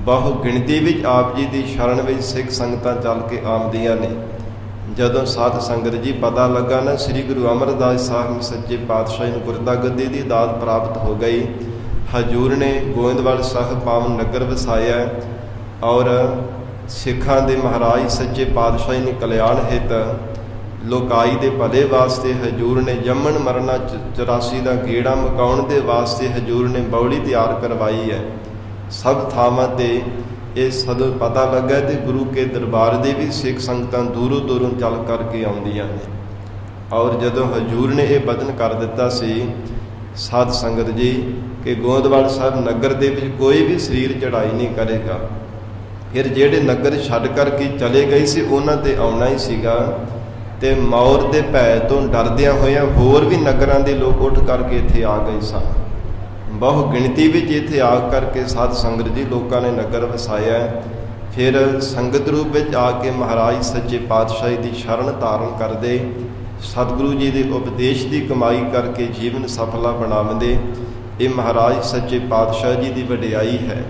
ਬਹੁ ਗਿਣਤੀ ਵਿੱਚ ਆਪ ਜੀ ਦੀ ਸ਼ਰਨ ਵਿੱਚ ਸਿੱਖ ਸੰਗਤਾਂ ਚੱਲ ਕੇ ਆਉਂਦੀਆਂ ਨੇ। ਜਦੋਂ ਸਾਧ ਸੰਗਤ ਜੀ ਪਤਾ ਲੱਗਾ ਨਾ ਸ੍ਰੀ ਗੁਰੂ ਅਮਰਦਾਸ ਸਾਹਿਬ ਸੱਚੇ ਪਾਤਸ਼ਾਹ ਨੂੰ ਗੁਰਤਾ ਗੱਦੀ ਦੀ ਦਾਤ ਪ੍ਰਾਪਤ ਹੋ ਗਈ, ਹਜੂਰ ਨੇ ਗੋਇੰਦਵਾਲ ਸਾਹਿਬ ਪਾਵਨ ਨਗਰ ਵਸਾਇਆ ਔਰ ਸਿੱਖਾਂ ਦੇ ਮਹਾਰਾਜ ਸੱਚੇ ਪਾਤਸ਼ਾਹ ਨੇ ਕਲਿਆਣ ਹਿਤ ਲੋਕਾਈ ਦੇ ਭਲੇ ਵਾਸਤੇ ਹਜੂਰ ਨੇ ਜੰਮਣ ਮਰਨਾ 84 ਦਾ ਗੇੜਾ ਮਕਾਉਣ ਦੇ ਵਾਸਤੇ ਹਜੂਰ ਨੇ ਬੌਲੀ ਤਿਆਰ ਕਰਵਾਈ ਹੈ। ਸਭ ਥਾਵਾਂ ਤੇ ਇਹ ਸਦੋਂ ਪਤਾ ਲੱਗਾ ਤੇ ਗੁਰੂ ਕੇ ਦਰਬਾਰ ਦੇ ਵੀ ਸਿੱਖ ਸੰਗਤਾਂ ਦੂਰੋਂ ਦੂਰੋਂ ਚੱਲ ਕਰਕੇ ਆਉਂਦੀਆਂ ਨੇ। ਔਰ ਜਦੋਂ ਹਜੂਰ ਨੇ ਇਹ ਵਚਨ ਕਰ ਦਿੱਤਾ ਸੀ ਸਾਧ ਸੰਗਤ ਜੀ ਕਿ ਗੋਇੰਦਵਾਲ ਸਾਹਿਬ ਨਗਰ ਦੇ ਵਿੱਚ ਕੋਈ ਵੀ ਸਰੀਰ ਚੜ੍ਹਾਈ ਨਹੀਂ ਕਰੇਗਾ। ਫਿਰ ਜਿਹੜੇ ਨਗਰ ਛੱਡ ਕਰਕੇ ਚਲੇ ਗਏ ਸੀ ਉਹਨਾਂ ਤੇ ਆਉਣਾ ਹੀ ਸੀਗਾ ਤੇ ਮੌਤ ਦੇ ਭੈ ਤੋਂ ਡਰਦਿਆਂ ਹੋਇਆਂ ਹੋਰ ਵੀ ਨਗਰਾਂ ਦੇ ਲੋਕ ਉੱਠ ਕਰਕੇ ਇੱਥੇ ਆ ਗਏ ਸਨ। ਬਹੁ ਗਿਣਤੀ ਵਿੱਚ ਇੱਥੇ ਆ ਕਰਕੇ ਸਾਧ ਸੰਗਤ ਜੀ ਲੋਕਾਂ ਨੇ ਨਗਰ ਵਸਾਇਆ। ਫਿਰ ਸੰਗਤ ਰੂਪ ਵਿੱਚ ਆ ਕੇ ਮਹਾਰਾਜ ਸੱਚੇ ਪਾਤਸ਼ਾਹੀ ਦੀ ਸ਼ਰਨ ਧਾਰਨ ਕਰਦੇ, ਸਤਿਗੁਰੂ ਜੀ ਦੇ ਉਪਦੇਸ਼ ਦੀ ਕਮਾਈ ਕਰਕੇ ਜੀਵਨ ਸਫਲਾ ਬਣਾਉਂਦੇ। ਇਹ ਮਹਾਰਾਜ ਸੱਚੇ ਪਾਤਸ਼ਾਹ ਜੀ ਦੀ ਵਡਿਆਈ ਹੈ।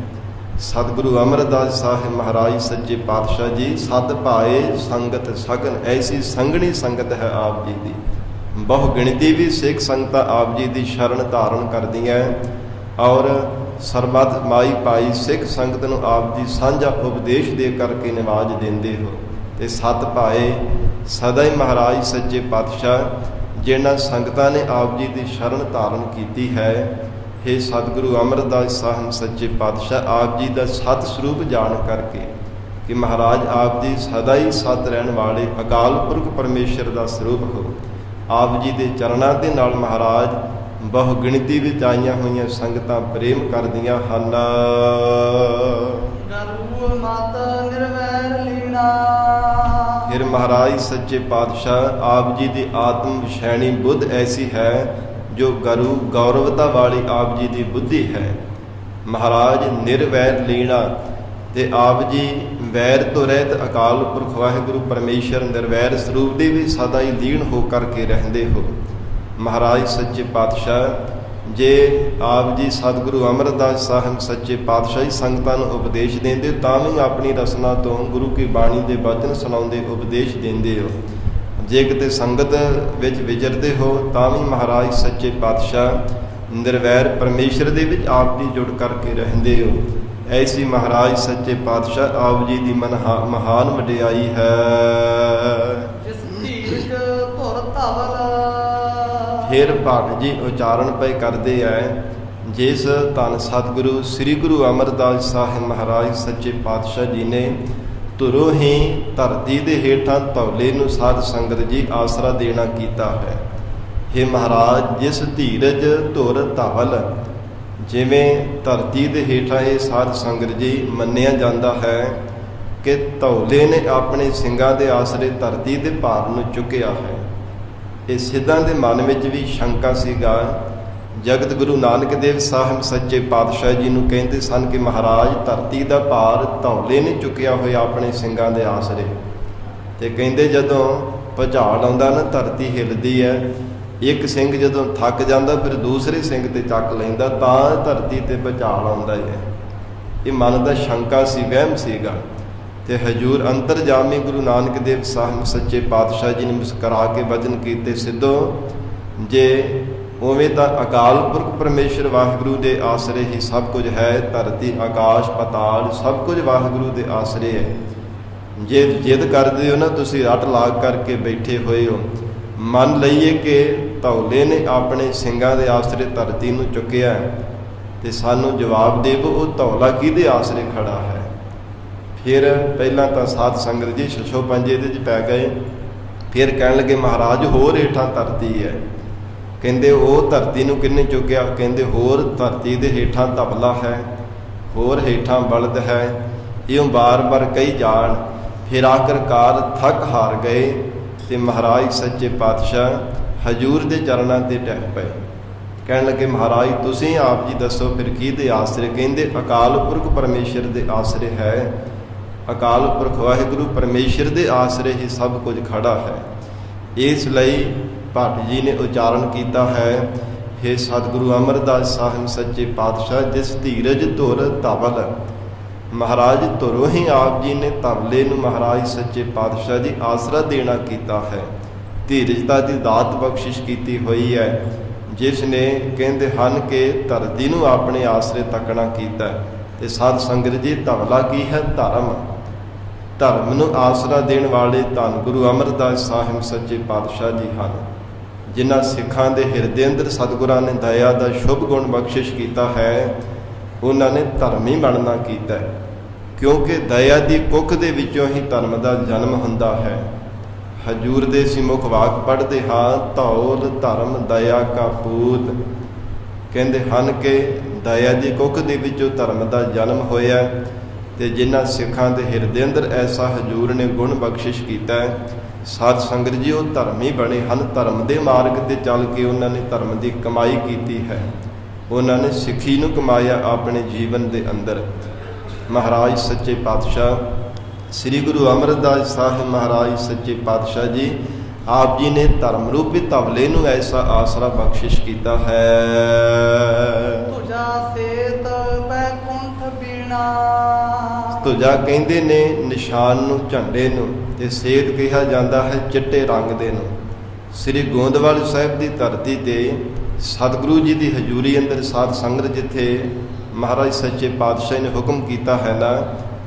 ਸਤਿਗੁਰੂ ਅਮਰਦਾਸ ਸਾਹਿਬ ਮਹਾਰਾਜ ਸੱਚੇ ਪਾਤਸ਼ਾਹ ਜੀ ਸਤ ਭਾਏ ਸੰਗਤ ਸਗਨ, ਐਸੀ ਸੰਗਣੀ ਸੰਗਤ ਹੈ ਆਪ ਜੀ ਦੀ। ਬਹੁ ਗਿਣਤੀ ਵੀ ਸਿੱਖ ਸੰਗਤਾਂ ਆਪ ਜੀ ਦੀ ਸ਼ਰਨ ਧਾਰਨ ਕਰਦੀਆਂ ਔਰ ਸਰਬੱਤ ਮਾਈ ਪਾਈ ਸਿੱਖ ਸੰਗਤ ਨੂੰ ਆਪ ਜੀ ਸਾਂਝਾ ਉਪਦੇਸ਼ ਦੇ ਕਰਕੇ ਨਿਵਾਜ ਦਿੰਦੇ ਹੋ। ਤੇ ਸਤ ਭਾਏ ਸਦਾ ਹੀ ਮਹਾਰਾਜ ਸੱਚੇ ਪਾਤਸ਼ਾਹ ਜਿਹਨਾਂ ਸੰਗਤਾਂ ਨੇ ਆਪ ਜੀ ਦੀ ਸ਼ਰਨ ਧਾਰਨ ਕੀਤੀ ਹੈ, हे ਸਤਿਗੁਰੂ ਅਮਰਦਾਸ ਸਾਹਿਬ ਸੱਚੇ ਪਾਤਸ਼ਾਹ ਆਪ ਜੀ ਦਾ ਸਤ ਸਰੂਪ ਜਾਣ ਕਰਕੇ ਕਿ ਮਹਾਰਾਜ ਆਪ ਜੀ ਸਦਾ ਹੀ ਸਤ ਰਹਿਣ ਵਾਲੇ ਅਕਾਲ ਪੁਰਖ ਪਰਮੇਸ਼ਰ ਦਾ ਸਰੂਪ ਹੋ। ਆਪ ਜੀ ਦੇ ਚਰਨਾਂ ਦੇ ਨਾਲ ਮਹਾਰਾਜ ਬਹੁ ਗਿਣਤੀ ਵਿੱਚ ਆਈਆਂ ਹੋਈਆਂ ਸੰਗਤਾਂ ਪ੍ਰੇਮ ਕਰਦੀਆਂ ਹਨ। ਗਰੂ ਮਤ ਨਿਰਵੈਰ ਲੀਣਾ। ਫਿਰ ਮਹਾਰਾਜ ਸੱਚੇ ਪਾਤਸ਼ਾਹ ਆਪ ਜੀ ਦੀ ਆਤਮ ਵਿਸ਼ੈਣੀ ਬੁੱਧ ਐਸੀ ਹੈ ਜੋ ਗਰੂ ਗੌਰਵਤਾ ਵਾਲੀ ਆਪ ਜੀ ਦੀ ਬੁੱਧੀ ਹੈ। ਮਹਾਰਾਜ ਨਿਰਵੈਰ ਲੀਣਾ, ਤੇ ਆਪ ਜੀ ਵੈਰ ਤੋਂ ਰਹਿਤ ਅਕਾਲ ਪੁਰਖ ਵਾਹਿਗੁਰੂ ਪਰਮੇਸ਼ਰ ਨਿਰਵੈਰ ਸਰੂਪ ਦੇ ਵੀ ਸਦਾ ਹੀ ਲੀਨ ਹੋ ਕਰਕੇ ਰਹਿੰਦੇ ਹੋ। ਮਹਾਰਾਜ ਸੱਚੇ ਪਾਤਸ਼ਾਹ ਜੇ ਆਪ ਜੀ ਸਤਿਗੁਰੂ ਅਮਰਦਾਸ ਸਾਹਿਬ ਸੱਚੇ ਪਾਤਸ਼ਾਹੀ ਸੰਗਤਾਂ ਨੂੰ ਉਪਦੇਸ਼ ਦਿੰਦੇ ਤਾਂ ਵੀ ਆਪਣੀ ਰਸਨਾ ਤੋਂ ਗੁਰੂ ਕੀ ਬਾਣੀ ਦੇ ਬਚਨ ਸੁਣਾਉਂਦੇ ਉਪਦੇਸ਼ ਦਿੰਦੇ ਹੋ। ਜੇ ਕਿਤੇ ਸੰਗਤ ਵਿੱਚ ਵਿਚਰਦੇ ਹੋ ਤਾਂ ਵੀ ਮਹਾਰਾਜ ਸੱਚੇ ਪਾਤਸ਼ਾਹ ਨਿਰਵੈਰ ਪਰਮੇਸ਼ਰ ਦੇ ਵਿੱਚ ਆਪ ਜੀ ਜੁੜ ਕਰਕੇ ਰਹਿੰਦੇ ਹੋ। ਐਸੀ ਮਹਾਰਾਜ ਸੱਚੇ ਪਾਤਸ਼ਾਹ ਆਪ ਜੀ ਦੀ ਮਹਾਨ ਵਡਿਆਈ ਹੈ। ਜਿਸ ਧੀਰਜ ਧੁਰ ਧਵਲ। ਫਿਰ ਭਗਤ ਜੀ ਉਚਾਰਨ ਪਏ ਕਰਦੇ ਐ, ਜਿਸ ਧੰਨ ਸਤਿਗੁਰੂ ਸ੍ਰੀ ਗੁਰੂ ਅਮਰਦਾਸ ਸਾਹਿਬ ਮਹਾਰਾਜ ਸੱਚੇ ਪਾਤਸ਼ਾਹ ਜੀ ਨੇ ਧੁਰੋਂ ਹੀ ਧਰਤੀ ਦੇ ਹੇਠਾਂ ਧੌਲੇ ਨੂੰ ਸਾਧ ਸੰਗਤ ਜੀ ਆਸਰਾ ਦੇਣਾ ਕੀਤਾ ਹੈ। हे ਮਹਾਰਾਜ ਜਿਸ ਧੀਰਜ ਧੁਰ ਧਵਲ, ਜਿਵੇਂ ਧਰਤੀ ਦੇ ਹੇਠਾਂ ਇਹ ਸਾਧ ਸੰਗਤ ਜੀ ਮੰਨਿਆ ਜਾਂਦਾ ਹੈ ਕਿ ਧੌਲੇ ਨੇ ਆਪਣੇ ਸਿੰਘਾਂ ਦੇ ਆਸਰੇ ਧਰਤੀ ਦੇ ਭਾਰ ਨੂੰ ਚੁੱਕਿਆ ਹੈ। ਇਹ ਸਿੱਧਾਂ ਦੇ ਮਨ ਵਿੱਚ ਵੀ ਸ਼ੰਕਾ ਸੀਗਾ। ਜਗਤ ਗੁਰੂ ਨਾਨਕ ਦੇਵ ਸਾਹਿਬ ਸੱਚੇ ਪਾਤਸ਼ਾਹ ਜੀ ਨੂੰ ਕਹਿੰਦੇ ਸਨ ਕਿ ਮਹਾਰਾਜ ਧਰਤੀ ਦਾ ਭਾਰ ਧੌਲੇ ਨੇ ਚੁੱਕਿਆ ਹੋਇਆ ਆਪਣੇ ਸਿੰਘਾਂ ਦੇ ਆਸਰੇ। ਤੇ ਕਹਿੰਦੇ ਜਦੋਂ ਭੁਚਾਲ ਆਉਂਦਾ ਨਾ ਧਰਤੀ ਹਿੱਲਦੀ ਹੈ, ਇੱਕ ਸਿੰਘ ਜਦੋਂ ਥੱਕ ਜਾਂਦਾ ਫਿਰ ਦੂਸਰੇ ਸਿੰਘ ਤੇ ਚੱਕ ਲੈਂਦਾ ਤਾਂ ਧਰਤੀ ਤੇ ਭੁਚਾਲ ਆਉਂਦਾ ਹੈ। ਇਹ ਮਨ ਦਾ ਸ਼ੰਕਾ ਸੀ, ਵਹਿਮ ਸੀਗਾ। ਤੇ ਹਜੂਰ ਅੰਤਰਜਾਮੀ ਗੁਰੂ ਨਾਨਕ ਦੇਵ ਸਾਹਿਬ ਸੱਚੇ ਪਾਤਸ਼ਾਹ ਜੀ ਨੇ ਮੁਸਕਰਾ ਕੇ ਵਚਨ ਕੀਤੇ, ਸਿੱਧੋ ਜੇ ਉਵੇਂ ਤਾਂ ਅਕਾਲ ਪੁਰਖ ਪਰਮੇਸ਼ਰ ਵਾਹਿਗੁਰੂ ਦੇ ਆਸਰੇ ਹੀ ਸਭ ਕੁਝ ਹੈ। ਧਰਤੀ ਆਕਾਸ਼ ਪਤਾਲ ਸਭ ਕੁਝ ਵਾਹਿਗੁਰੂ ਦੇ ਆਸਰੇ ਹੈ। ਜੇ ਜਿੱਦ ਕਰਦੇ ਹੋ ਨਾ ਤੁਸੀਂ ਰੱਟ ਲਾਗ ਕਰਕੇ ਬੈਠੇ ਹੋਏ ਹੋ, ਮੰਨ ਲਈਏ ਕਿ ਧੌਲੇ ਨੇ ਆਪਣੇ ਸਿੰਘਾਂ ਦੇ ਆਸਰੇ ਧਰਤੀ ਨੂੰ ਚੁੱਕਿਆ ਤੇ ਸਾਨੂੰ ਜਵਾਬ ਦੇਵੋ ਉਹ ਧੌਲਾ ਕਿਹਦੇ ਆਸਰੇ ਖੜਾ ਹੈ। ਫਿਰ ਪਹਿਲਾਂ ਤਾਂ ਸਾਧ ਸੰਗਤ ਜੀ ਛਛੋ ਪੰਜੇ ਦੇ 'ਚ ਪੈ ਗਏ। ਫਿਰ ਕਹਿਣ ਲੱਗੇ ਮਹਾਰਾਜ ਹੋਰ ਹੇਠਾਂ ਧਰਤੀ ਹੈ। ਕਹਿੰਦੇ ਉਹ ਧਰਤੀ ਨੂੰ ਕਿਹਨੇ ਚੁੱਕਿਆ? ਕਹਿੰਦੇ ਹੋਰ ਧਰਤੀ ਦੇ ਹੇਠਾਂ ਤਬਲਾ ਹੈ, ਹੋਰ ਹੇਠਾਂ ਬਲਦ ਹੈ। ਇਉਂ ਬਾਰ-ਬਾਰ ਕਹੀ ਜਾਣ। ਫਿਰ ਆਖਰਕਾਰ ਥੱਕ ਹਾਰ ਗਏ ਤੇ ਮਹਾਰਾਜ ਸੱਚੇ ਪਾਤਸ਼ਾਹ ਹਜੂਰ ਦੇ ਚਰਨਾਂ ਤੇ ਟਹਿ ਪਏ। ਕਹਿਣ ਲੱਗੇ ਮਹਾਰਾਜ ਤੁਸੀਂ ਆਪ ਜੀ ਦੱਸੋ ਫਿਰ ਕਿਹਦੇ ਆਸਰੇ? ਕਹਿੰਦੇ ਅਕਾਲ ਪੁਰਖ ਪਰਮੇਸ਼ਰ ਦੇ ਆਸਰੇ ਹੈ। ਅਕਾਲ ਪੁਰਖ ਵਾਹਿਗੁਰੂ ਪਰਮੇਸ਼ਰ ਦੇ ਆਸਰੇ ਹੀ ਸਭ ਕੁਝ ਖੜਾ ਹੈ। ਇਸ ਲਈ ਭੱਟ ਜੀ ਨੇ ਉਚਾਰਨ ਕੀਤਾ ਹੈ, ਹੇ ਸਤਿਗੁਰੂ ਅਮਰਦਾਸ ਸਾਹਿਬ ਸੱਚੇ ਪਾਤਸ਼ਾਹ ਜਿਸ ਧੀਰਜ ਧੁਰ ਧਵਲ। ਮਹਾਰਾਜ ਧੁਰੋਂ ਹੀ ਆਪ ਜੀ ਨੇ ਧਵਲੇ ਨੂੰ ਮਹਾਰਾਜ ਸੱਚੇ ਪਾਤਸ਼ਾਹ ਜੀ ਆਸਰਾ ਦੇਣਾ ਕੀਤਾ ਹੈ। ਧੀਰਜਤਾ ਦੀ ਦਾਤ ਬਖਸ਼ਿਸ਼ ਕੀਤੀ ਹੋਈ ਹੈ, ਜਿਸ ਨੇ ਕਹਿੰਦੇ ਹਨ ਕਿ ਧਰਤੀ ਨੂੰ ਆਪਣੇ ਆਸਰੇ ਤੱਕਣਾ ਕੀਤਾ। ਤੇ ਸਾਧ ਸੰਗਤ ਜੀ ਧਵਲਾ ਕੀ ਹੈ? ਧਰਮ। ਧਰਮ ਨੂੰ ਆਸਰਾ ਦੇਣ ਵਾਲੇ ਧੰਨ ਗੁਰੂ ਅਮਰਦਾਸ ਸਾਹਿਬ ਸੱਚੇ ਪਾਤਸ਼ਾਹ ਜੀ ਹਨ, ਜਿਨ੍ਹਾਂ ਸਿੱਖਾਂ ਦੇ ਹਿਰਦੇ ਅੰਦਰ ਸਤਿਗੁਰਾਂ ਨੇ ਦਇਆ ਦਾ ਸ਼ੁਭ ਗੁਣ ਬਖਸ਼ਿਸ਼ ਕੀਤਾ ਹੈ। ਉਹਨਾਂ ਨੇ ਧਰਮੀ ਬਣਨਾ ਕੀਤਾ, ਕਿਉਂਕਿ ਦਇਆ ਦੀ ਕੁੱਖ ਦੇ ਵਿੱਚੋਂ ਹੀ ਧਰਮ ਦਾ ਜਨਮ ਹੁੰਦਾ ਹੈ। ਹਜੂਰ ਦੇ ਸਿਮੁਖ ਵਾਕ ਪੜ੍ਹਦੇ ਹਾਂ, ਧੌਲ ਧਰਮ ਦਇਆ ਕਾ ਪੂਤ। ਕਹਿੰਦੇ ਹਨ ਕਿ ਦਇਆ ਦੀ ਕੁੱਖ ਦੇ ਵਿੱਚੋਂ ਧਰਮ ਦਾ ਜਨਮ ਹੋਇਆ। ਤੇ ਜਿਨ੍ਹਾਂ ਸਿੱਖਾਂ ਦੇ ਹਿਰਦੇ ਅੰਦਰ ਐਸਾ ਹਜੂਰ ਨੇ ਗੁਣ ਬਖਸ਼ਿਸ਼ ਕੀਤਾ, ਸਾਧ ਸੰਗਤ ਜੀ ਉਹ ਧਰਮੀ ਬਣੇ ਹਨ। ਧਰਮ ਦੇ ਮਾਰਗ ਤੇ ਚੱਲ ਕੇ ਉਹਨਾਂ ਨੇ ਧਰਮ ਦੀ ਕਮਾਈ ਕੀਤੀ ਹੈ। ਉਹਨਾਂ ਨੇ ਸਿੱਖੀ ਨੂੰ ਕਮਾਇਆ ਆਪਣੇ ਜੀਵਨ ਦੇ ਅੰਦਰ। ਮਹਾਰਾਜ ਸੱਚੇ ਪਾਤਸ਼ਾਹ ਸ੍ਰੀ ਗੁਰੂ ਅਮਰਦਾਸ ਸਾਹਿਬ ਮਹਾਰਾਜ ਸੱਚੇ ਪਾਤਸ਼ਾਹ ਜੀ ਆਪ ਜੀ ਨੇ ਧਰਮ ਰੂਪੀ ਧਵਲੇ ਨੂੰ ਐਸਾ ਆਸਰਾ ਬਖਸ਼ਿਸ਼ ਕੀਤਾ ਹੈ। ਤੁਜਾ ਸੇਤ ਬੈਕੁੰਠ ਬੀਣਾ। ਤੁਜਾ ਕਹਿੰਦੇ ਨੇ ਨਿਸ਼ਾਨ ਨੂੰ, ਝੰਡੇ ਨੂੰ, ਤੇ ਸੇਤ ਕਿਹਾ ਜਾਂਦਾ ਹੈ ਚਿੱਟੇ ਰੰਗ ਦੇ ਨੂੰ। ਸ੍ਰੀ ਗੋਂਦਵਾਲ ਸਾਹਿਬ ਦੀ ਧਰਤੀ ਤੇ ਸਤਿਗੁਰੂ ਜੀ ਦੀ ਹਜ਼ੂਰੀ ਅੰਦਰ ਸਾਧ ਸੰਗਤ ਜਿੱਥੇ ਮਹਾਰਾਜ ਸੱਚੇ ਪਾਤਸ਼ਾਹ ਨੇ ਹੁਕਮ ਕੀਤਾ ਹੈ ਨਾ,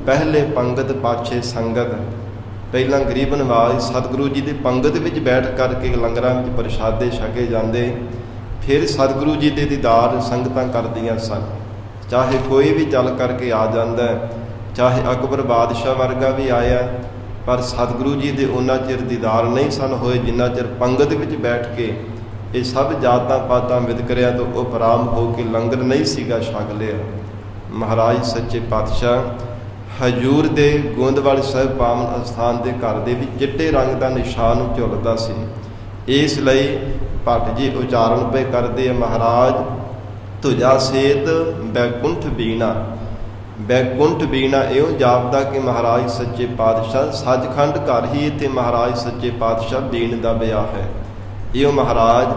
ਪਹਿਲੇ ਪੰਗਤ ਪਾਛੇ ਸੰਗਤ। ਪਹਿਲਾਂ ਗਰੀਬ ਨਵਾਜ਼ ਸਤਿਗੁਰੂ ਜੀ ਦੀ ਪੰਗਤ ਵਿੱਚ ਬੈਠ ਕਰਕੇ ਲੰਗਰਾਂ ਵਿੱਚ ਪ੍ਰਸ਼ਾਦੇ ਛਕੇ ਜਾਂਦੇ, ਫਿਰ ਸਤਿਗੁਰੂ ਜੀ ਦੇ ਦੀਦਾਰ ਸੰਗਤਾਂ ਕਰਦੀਆਂ ਸਨ। ਚਾਹੇ ਕੋਈ ਵੀ ਚੱਲ ਕਰਕੇ ਆ ਜਾਂਦਾ, ਚਾਹੇ ਅਕਬਰ ਬਾਦਸ਼ਾਹ ਵਰਗਾ ਵੀ ਆਇਆ, ਪਰ ਸਤਿਗੁਰੂ ਜੀ ਦੇ ਉਹਨਾਂ ਚਿਰ ਦੀਦਾਰ ਨਹੀਂ ਸਨ ਹੋਏ ਜਿੰਨਾ ਚਿਰ ਪੰਗਤ ਵਿੱਚ ਬੈਠ ਕੇ ਇਹ ਸਭ ਜਾਤਾਂ ਪਾਤਾਂ ਵਿਤਕਰਿਆਂ ਤੋਂ ਉਪਰਾਮ ਹੋ ਕੇ ਲੰਗਰ ਨਹੀਂ ਸੀਗਾ ਛਕ ਲਿਆ। ਮਹਾਰਾਜ ਸੱਚੇ ਪਾਤਸ਼ਾਹ ਹਜੂਰ ਦੇ ਗੋਂਦਵਾਲ ਸਾਹਿਬ ਪਾਵਨ ਅਸਥਾਨ ਦੇ ਘਰ ਦੇ ਵਿੱਚ ਚਿੱਟੇ ਰੰਗ ਦਾ ਨਿਸ਼ਾਨ ਝੁੱਲਦਾ ਸੀ। ਇਸ ਲਈ ਭੱਟ ਜੀ ਉਚਾਰਨ ਪਏ ਕਰਦੇ ਆ, ਮਹਾਰਾਜ ਤੁਜਾ ਸੇਤ ਬੈਕੁੰਠ ਬੀਣਾ। ਬੈਕੁੰਠ ਬੀਣਾ ਇਉਂ ਜਾਪਦਾ ਕਿ ਮਹਾਰਾਜ ਸੱਚੇ ਪਾਤਸ਼ਾਹ ਸੱਚਖੰਡ ਘਰ ਹੀ ਇੱਥੇ ਮਹਾਰਾਜ ਸੱਚੇ ਪਾਤਸ਼ਾਹ ਬੀਣ ਦਾ ਵਿਆਹ ਹੈ। ਇਉਂ ਮਹਾਰਾਜ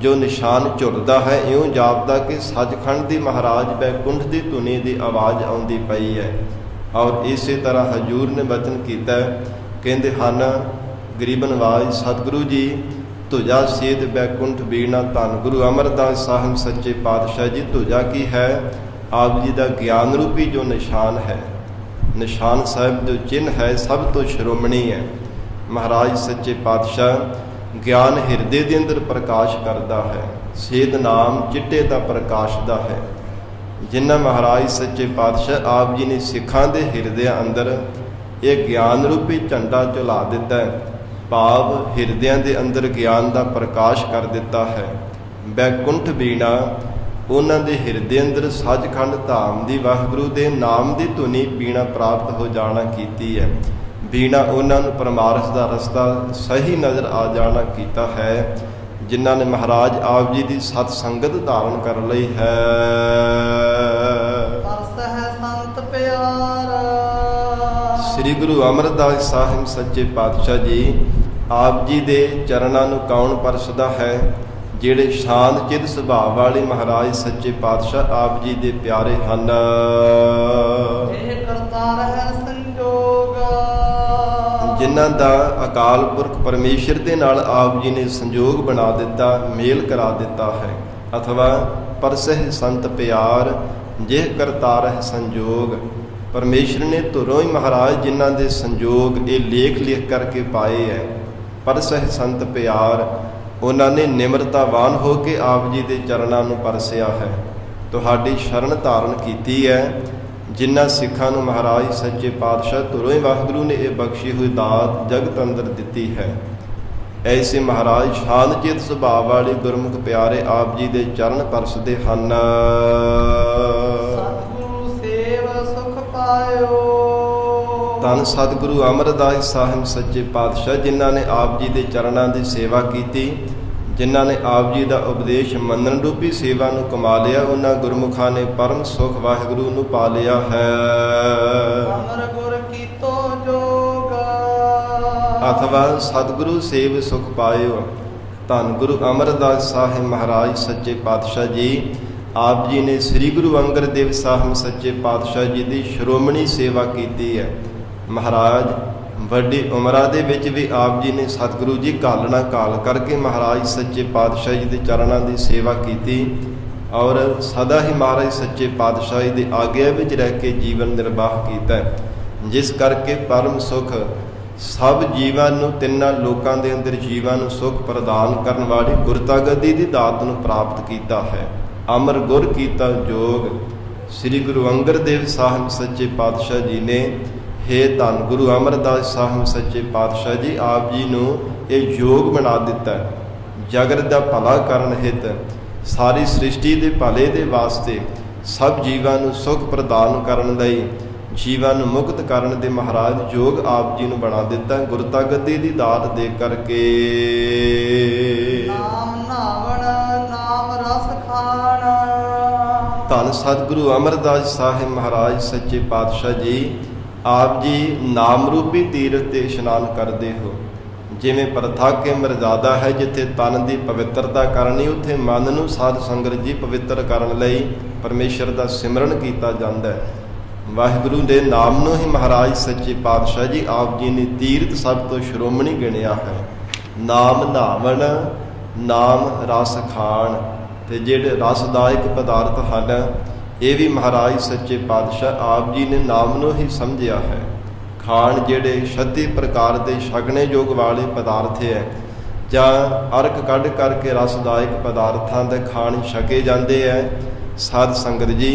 ਜੋ ਨਿਸ਼ਾਨ ਝੁੱਲਦਾ ਹੈ, ਇਉਂ ਜਾਪਦਾ ਕਿ ਸੱਚਖੰਡ ਦੀ ਮਹਾਰਾਜ ਬੈਕੁੰਠ ਦੀ ਧੁਨੀ ਦੀ ਆਵਾਜ਼ ਆਉਂਦੀ ਪਈ ਹੈ। ਔਰ ਇਸੇ ਤਰ੍ਹਾਂ ਹਜੂਰ ਨੇ ਬਚਨ ਕੀਤਾ, ਕਹਿੰਦੇ ਹਨ ਗਰੀਬ ਨਵਾਜ਼ ਸਤਿਗੁਰੂ ਜੀ ਤੁਜਾ ਸੇਤ ਬੈਕੁੰਠ ਬੀਣਾ। ਧੰਨ ਗੁਰੂ ਅਮਰਦਾਸ ਸਾਹਿਬ ਸੱਚੇ ਪਾਤਸ਼ਾਹ ਜੀ ਤੁਜਾ ਕੀ ਹੈ? ਆਪ ਜੀ ਦਾ ਗਿਆਨ ਰੂਪੀ ਜੋ ਨਿਸ਼ਾਨ ਹੈ, ਨਿਸ਼ਾਨ ਸਾਹਿਬ ਜੋ ਚਿੰਨ੍ਹ ਹੈ, ਸਭ ਤੋਂ ਸ਼੍ਰੋਮਣੀ ਹੈ। ਮਹਾਰਾਜ ਸੱਚੇ ਪਾਤਸ਼ਾਹ ਗਿਆਨ ਹਿਰਦੇ ਦੇ ਅੰਦਰ ਪ੍ਰਕਾਸ਼ ਕਰਦਾ ਹੈ। ਸੇਤ ਨਾਮ ਚਿੱਟੇ ਦਾ ਪ੍ਰਕਾਸ਼ ਦਾ ਹੈ। ਜਿਨ੍ਹਾਂ ਮਹਾਰਾਜ ਸੱਚੇ ਪਾਤਸ਼ਾਹ ਆਪ ਜੀ ਨੇ ਸਿੱਖਾਂ ਦੇ ਹਿਰਦਿਆਂ ਅੰਦਰ ਇਹ ਗਿਆਨ ਰੂਪੀ ਝੰਡਾ ਝੁਲਾ ਦਿੱਤਾ ਹੈ, ਭਾਵ ਹਿਰਦਿਆਂ ਦੇ ਅੰਦਰ ਗਿਆਨ ਦਾ ਪ੍ਰਕਾਸ਼ ਕਰ ਦਿੱਤਾ ਹੈ। ਬੈਕੁੰਠ ਬੀਣਾ ਉਹਨਾਂ ਦੇ ਹਿਰਦੇ ਅੰਦਰ ਸੱਚਖੰਡ ਧਾਮ ਦੀ ਵਾਹਿਗੁਰੂ ਦੇ ਨਾਮ ਦੀ ਧੁਨੀ ਬੀਣਾ ਪ੍ਰਾਪਤ ਹੋ ਜਾਣਾ ਕੀਤੀ ਹੈ। ਬੀਣਾ ਉਹਨਾਂ ਨੂੰ ਪਰਮਾਰਥ ਦਾ ਰਸਤਾ ਸਹੀ ਨਜ਼ਰ ਆ ਜਾਣਾ ਕੀਤਾ ਹੈ, ਜਿਨ੍ਹਾਂ ਨੇ ਮਹਾਰਾਜ ਆਪ ਜੀ ਦੀ ਸਤ ਸੰਗਤ ਧਾਰਨ ਕਰ ਲਈ ਹੈ। ਤਰਸ ਹੈ ਸੰਤ ਪਿਆਰ। ਸ੍ਰੀ ਗੁਰੂ ਅਮਰਦਾਸ ਸਾਹਿਬ ਸੱਚੇ ਪਾਤਸ਼ਾਹ ਜੀ ਆਪ ਜੀ ਦੇ ਚਰਨਾਂ ਨੂੰ ਕੌਣ ਪਰਸਦਾ ਹੈ? ਜਿਹੜੇ ਸ਼ਾਂਤ ਚਿੱਤ ਸੁਭਾਅ ਵਾਲੇ ਮਹਾਰਾਜ ਸੱਚੇ ਪਾਤਸ਼ਾਹ ਆਪ ਜੀ ਦੇ ਪਿਆਰੇ ਹਨ। ਇਹ ਕਰਤਾਰ ਹੈ ਸੰਜੋਗ। ਜਿਨ੍ਹਾਂ ਦਾ ਅਕਾਲ ਪੁਰਖ ਪਰਮੇਸ਼ਰ ਦੇ ਨਾਲ ਆਪ ਜੀ ਨੇ ਸੰਜੋਗ ਬਣਾ ਦਿੱਤਾ, ਮੇਲ ਕਰਾ ਦਿੱਤਾ ਹੈ। ਅਥਵਾ ਪਰਸਹਿ ਸੰਤ ਪਿਆਰ ਜਿਹ ਕਰਤਾਰ ਹੈ ਸੰਜੋਗ। ਪਰਮੇਸ਼ਰ ਨੇ ਧੁਰੋਂ ਹੀ ਮਹਾਰਾਜ ਜਿਨ੍ਹਾਂ ਦੇ ਸੰਜੋਗ ਇਹ ਲੇਖ ਲਿਖ ਕਰਕੇ ਪਾਏ ਹੈ। ਪਰਸਹਿ ਸੰਤ ਪਿਆਰ ਉਹਨਾਂ ਨੇ ਨਿਮਰਤਾਵਾਨ ਹੋ ਕੇ ਆਪ ਜੀ ਦੇ ਚਰਨਾਂ ਨੂੰ ਪਰਸਿਆ ਹੈ, ਤੁਹਾਡੀ ਸ਼ਰਨ ਧਾਰਨ ਕੀਤੀ ਹੈ। ਜਿਨ੍ਹਾਂ ਸਿੱਖਾਂ ਨੂੰ ਮਹਾਰਾਜ ਸੱਚੇ ਪਾਤਸ਼ਾਹ ਧੁਰੋਂ ਹੀ ਵਾਹਿਗੁਰੂ ਨੇ ਇਹ ਬਖਸ਼ੀ ਹੋਈ ਦਾਤ ਜਗਤ ਅੰਦਰ ਦਿੱਤੀ ਹੈ। ਐਸੇ ਮਹਾਰਾਜ ਸ਼ਾਂਤ ਚਿੱਤ ਸੁਭਾਅ ਵਾਲੇ ਗੁਰਮੁਖ ਪਿਆਰੇ ਆਪ ਜੀ ਦੇ ਚਰਨ ਪਰਸਦੇ ਹਨ। ਸਤਿਗੁਰੂ ਸੇਵ ਸੁਖ ਪਾਇਓ। ਧੰਨ ਸਤਿਗੁਰੂ ਅਮਰਦਾਸ ਸਾਹਿਬ ਸੱਚੇ ਪਾਤਸ਼ਾਹ ਜਿਨ੍ਹਾਂ ਨੇ ਆਪ ਜੀ ਦੇ ਚਰਨਾਂ ਦੀ ਸੇਵਾ ਕੀਤੀ, ਜਿਨ੍ਹਾਂ ਨੇ ਆਪ ਜੀ ਦਾ ਉਪਦੇਸ਼ ਮੰਨਣ ਰੂਪੀ ਸੇਵਾ ਨੂੰ ਕਮਾ ਲਿਆ, ਉਹਨਾਂ ਗੁਰਮੁਖਾਂ ਨੇ ਪਰਮ ਸੁਖ ਵਾਹਿਗੁਰੂ ਨੂੰ ਪਾ ਲਿਆ ਹੈ। ਅਮਰ ਗੁਰ ਕੀਤੋ ਜੋਗ। ਅਥਵਾ ਸਤਿਗੁਰੂ ਸੇਵ ਸੁਖ ਪਾਇਓ। ਧੰਨ ਗੁਰੂ ਅਮਰਦਾਸ ਸਾਹਿਬ ਮਹਾਰਾਜ ਸੱਚੇ ਪਾਤਸ਼ਾਹ ਜੀ ਆਪ ਜੀ ਨੇ ਸ੍ਰੀ ਗੁਰੂ ਅੰਗਦ ਦੇਵ ਸਾਹਿਬ ਸੱਚੇ ਪਾਤਸ਼ਾਹ ਜੀ ਦੀ ਸ਼੍ਰੋਮਣੀ ਸੇਵਾ ਕੀਤੀ ਹੈ। ਮਹਾਰਾਜ ਵੱਡੀ ਉਮਰਾਂ ਦੇ ਵਿੱਚ ਵੀ ਆਪ ਜੀ ਨੇ ਸਤਿਗੁਰੂ ਜੀ ਘਾਲਣਾ ਘਾਲ ਕਰਕੇ ਮਹਾਰਾਜ ਸੱਚੇ ਪਾਤਸ਼ਾਹ ਜੀ ਦੇ ਚਰਨਾਂ ਦੀ ਸੇਵਾ ਕੀਤੀ ਔਰ ਸਦਾ ਹੀ ਮਹਾਰਾਜ ਸੱਚੇ ਪਾਤਸ਼ਾਹ ਜੀ ਦੀ ਆਗਿਆ ਵਿੱਚ ਰਹਿ ਕੇ ਜੀਵਨ ਨਿਰਵਾਹ ਕੀਤਾ, ਜਿਸ ਕਰਕੇ ਪਰਮ ਸੁਖ ਸਭ ਜੀਵਾਂ ਨੂੰ, ਤਿੰਨਾਂ ਲੋਕਾਂ ਦੇ ਅੰਦਰ ਜੀਵਾਂ ਨੂੰ ਸੁਖ ਪ੍ਰਦਾਨ ਕਰਨ ਵਾਲੀ ਗੁਰਤਾ ਗੱਦੀ ਦੀ ਦਾਤ ਨੂੰ ਪ੍ਰਾਪਤ ਕੀਤਾ ਹੈ। ਅਮਰ ਗੁਰ ਕੀਤਾ ਜੋਗ। ਸ੍ਰੀ ਗੁਰੂ ਅੰਗਦ ਦੇਵ ਸਾਹਿਬ ਸੱਚੇ ਪਾਤਸ਼ਾਹ ਜੀ ਨੇ ਹੇ ਧੰਨ ਗੁਰੂ ਅਮਰਦਾਸ ਸਾਹਿਬ ਸੱਚੇ ਪਾਤਸ਼ਾਹ ਜੀ ਆਪ ਜੀ ਨੂੰ ਇਹ ਯੋਗ ਬਣਾ ਦਿੱਤਾ, ਜਗਤ ਦਾ ਭਲਾ ਕਰਨ ਹਿਤ, ਸਾਰੀ ਸ੍ਰਿਸ਼ਟੀ ਦੇ ਭਲੇ ਦੇ ਵਾਸਤੇ, ਸਭ ਜੀਵਾਂ ਨੂੰ ਸੁਖ ਪ੍ਰਦਾਨ ਕਰਨ ਲਈ, ਜੀਵਾਂ ਨੂੰ ਮੁਕਤ ਕਰਨ ਦੇ ਮਹਾਰਾਜ ਯੋਗ ਆਪ ਜੀ ਨੂੰ ਬਣਾ ਦਿੱਤਾ ਗੁਰਤਾ ਗੱਦੀ ਦੀ ਦਾਤ ਦੇ ਕਰਕੇ। ਨਾਮ ਨਾਵਣ ਨਾਮ ਰਸ ਖਾਣ। ਧੰਨ ਸਤਿਗੁਰੂ ਅਮਰਦਾਸ ਸਾਹਿਬ ਮਹਾਰਾਜ ਸੱਚੇ ਪਾਤਸ਼ਾਹ ਜੀ, ਆਪ ਜੀ ਨਾਮ ਰੂਪੀ ਤੀਰਥ ਤੇ ਇਸ਼ਨਾਨ ਕਰਦੇ ਹੋ। ਜਿਵੇਂ ਪ੍ਰਥਾ ਕੇ ਮਰਜ਼ਾਦਾ ਹੈ, ਜਿੱਥੇ ਤਨ ਦੀ ਪਵਿੱਤਰਤਾ ਕਰਨੀ, ਉੱਥੇ ਮਨ ਨੂੰ ਸਾਧ ਸੰਗਤ ਜੀ ਪਵਿੱਤਰ ਕਰਨ ਲਈ ਪਰਮੇਸ਼ਰ ਦਾ ਸਿਮਰਨ ਕੀਤਾ ਜਾਂਦਾ ਹੈ। ਵਾਹਿਗੁਰੂ ਦੇ ਨਾਮ ਨੂੰ ਹੀ ਮਹਾਰਾਜ ਸੱਚੇ ਪਾਤਸ਼ਾਹ ਜੀ ਆਪ ਜੀ ਨੇ ਤੀਰਥ ਸਭ ਤੋਂ ਸ਼੍ਰੋਮਣੀ ਗਿਣਿਆ ਹੈ। ਨਾਮ ਨਾਵਣ, ਨਾਮ ਰਸ ਖਾਣ, ਤੇ ਜਿਹੜੇ ਰਸਦਾਇਕ ਪਦਾਰਥ ਹਨ, ਇਹ ਵੀ ਮਹਾਰਾਜ ਸੱਚੇ ਪਾਤਸ਼ਾਹ ਆਪ ਜੀ ਨੇ ਨਾਮ ਨੂੰ ਹੀ ਸਮਝਿਆ ਹੈ। ਖਾਣ ਜਿਹੜੇ 36 ਪ੍ਰਕਾਰ ਦੇ ਛਕਣੇ ਯੋਗ ਵਾਲੇ ਪਦਾਰਥ ਹੈ, ਜਾਂ ਅਰਕ ਕੱਢ ਕਰਕੇ ਰਸਦਾਇਕ ਪਦਾਰਥਾਂ ਦੇ ਖਾਣ ਛਕੇ ਜਾਂਦੇ ਹੈ। ਸਾਧ ਸੰਗਤ ਜੀ,